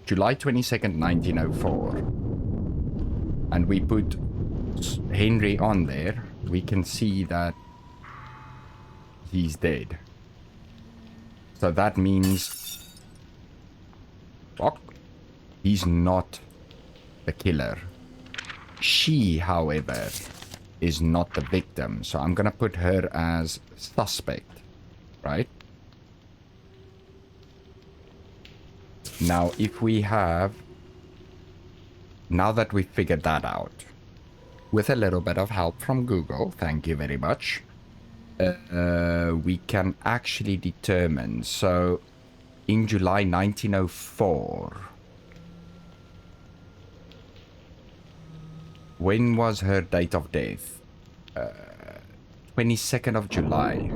July 22nd, 1904. And we put Henry on there. We can see that he's dead. So that means... fuck. He's not the killer. She, however, is not the victim. So I'm gonna put her as suspect, right? Now, if we have... now that we figured that out, with a little bit of help from Google, thank you very much, we can actually determine. So, in July 1904, when was her date of death? 22nd of July.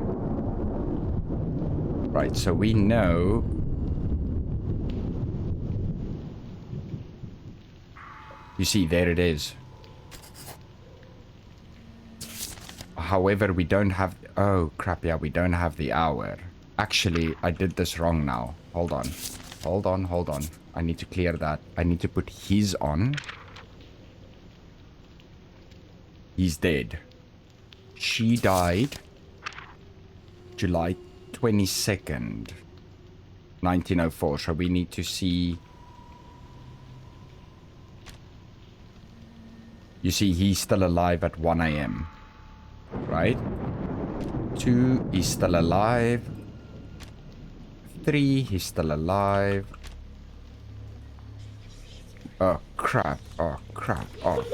Right, so we know... you see, there it is. However, we don't have... oh, crap, yeah, we don't have the hour. Actually, I did this wrong now. Hold on. Hold on, hold on. I need to clear that. I need to put his on. He's dead. She died July 22nd, 1904. So we need to see... you see, he's still alive at 1 a.m. Right? 2, he's still alive. 3, he's still alive. Oh, crap. Oh, crap. Oh.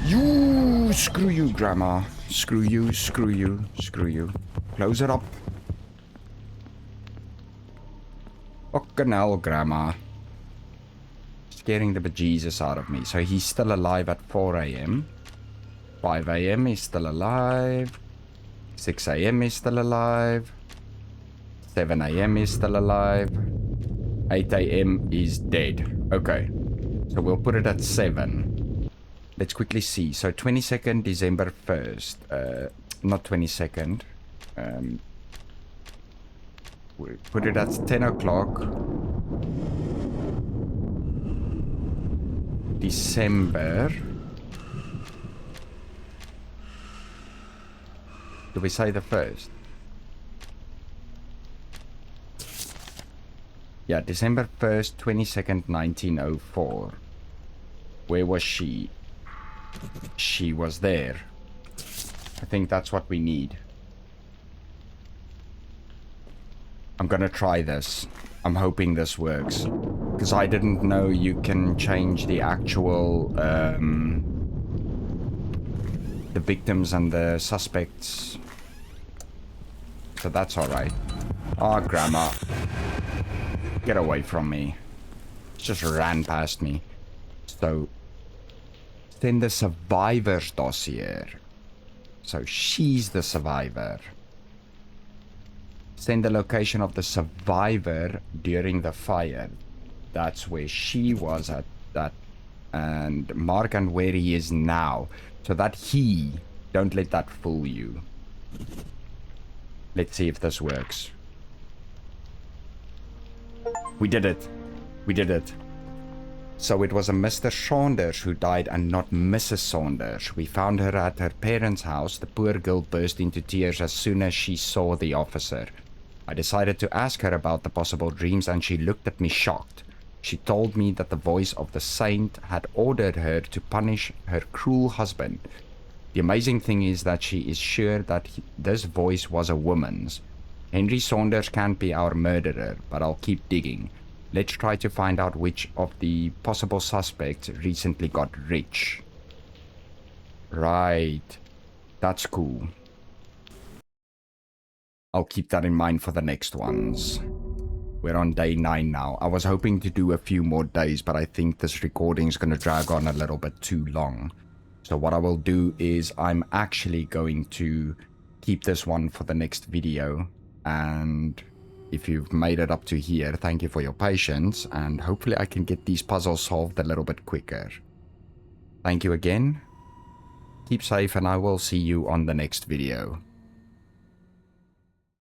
You! Screw you, Grandma. Screw you, screw you, screw you. Close it up. Fucking hell, Grandma. Scaring the bejesus out of me. So he's still alive at 4 a.m. 5 a.m. he's still alive. 6 a.m. he's still alive. 7 a.m. he's still alive. 8 a.m. is dead. Okay. So we'll put it at 7. Let's quickly see. So 22nd December 1st. Not 22nd. We put it at 10 o'clock. December. Do we say the 1st? Yeah, December 1st, 22nd, 1904. Where was she? She was there. I think that's what we need. I'm gonna try this. I'm hoping this works. Because I didn't know you can change the actual... the victims and the suspects. So that's alright. Oh, Grandma. Get away from me. Just ran past me. So, then the survivor's dossier. So she's the survivor. Send the location of the survivor during the fire. That's where she was at that. And mark and where he is now. So that he, don't let that fool you. Let's see if this works. We did it. We did it. So it was a Mr. Saunders who died and not Mrs. Saunders. We found her at her parents' house. The poor girl burst into tears as soon as she saw the officer. I decided to ask her about the possible dreams and she looked at me shocked. She told me that the voice of the saint had ordered her to punish her cruel husband. The amazing thing is that she is sure that this voice was a woman's. Henry Saunders can't be our murderer, but I'll keep digging. let's try to find out which of the possible suspects recently got rich. Right. That's cool. I'll keep that in mind for the next ones. We're on day 9 now. I was hoping to do a few more days, but I think this recording is going to drag on a little bit too long. So what I will do is I'm actually going to keep this one for the next video. And if you've made it up to here, thank you for your patience. And hopefully I can get these puzzles solved a little bit quicker. Thank you again. Keep safe and I will see you on the next video.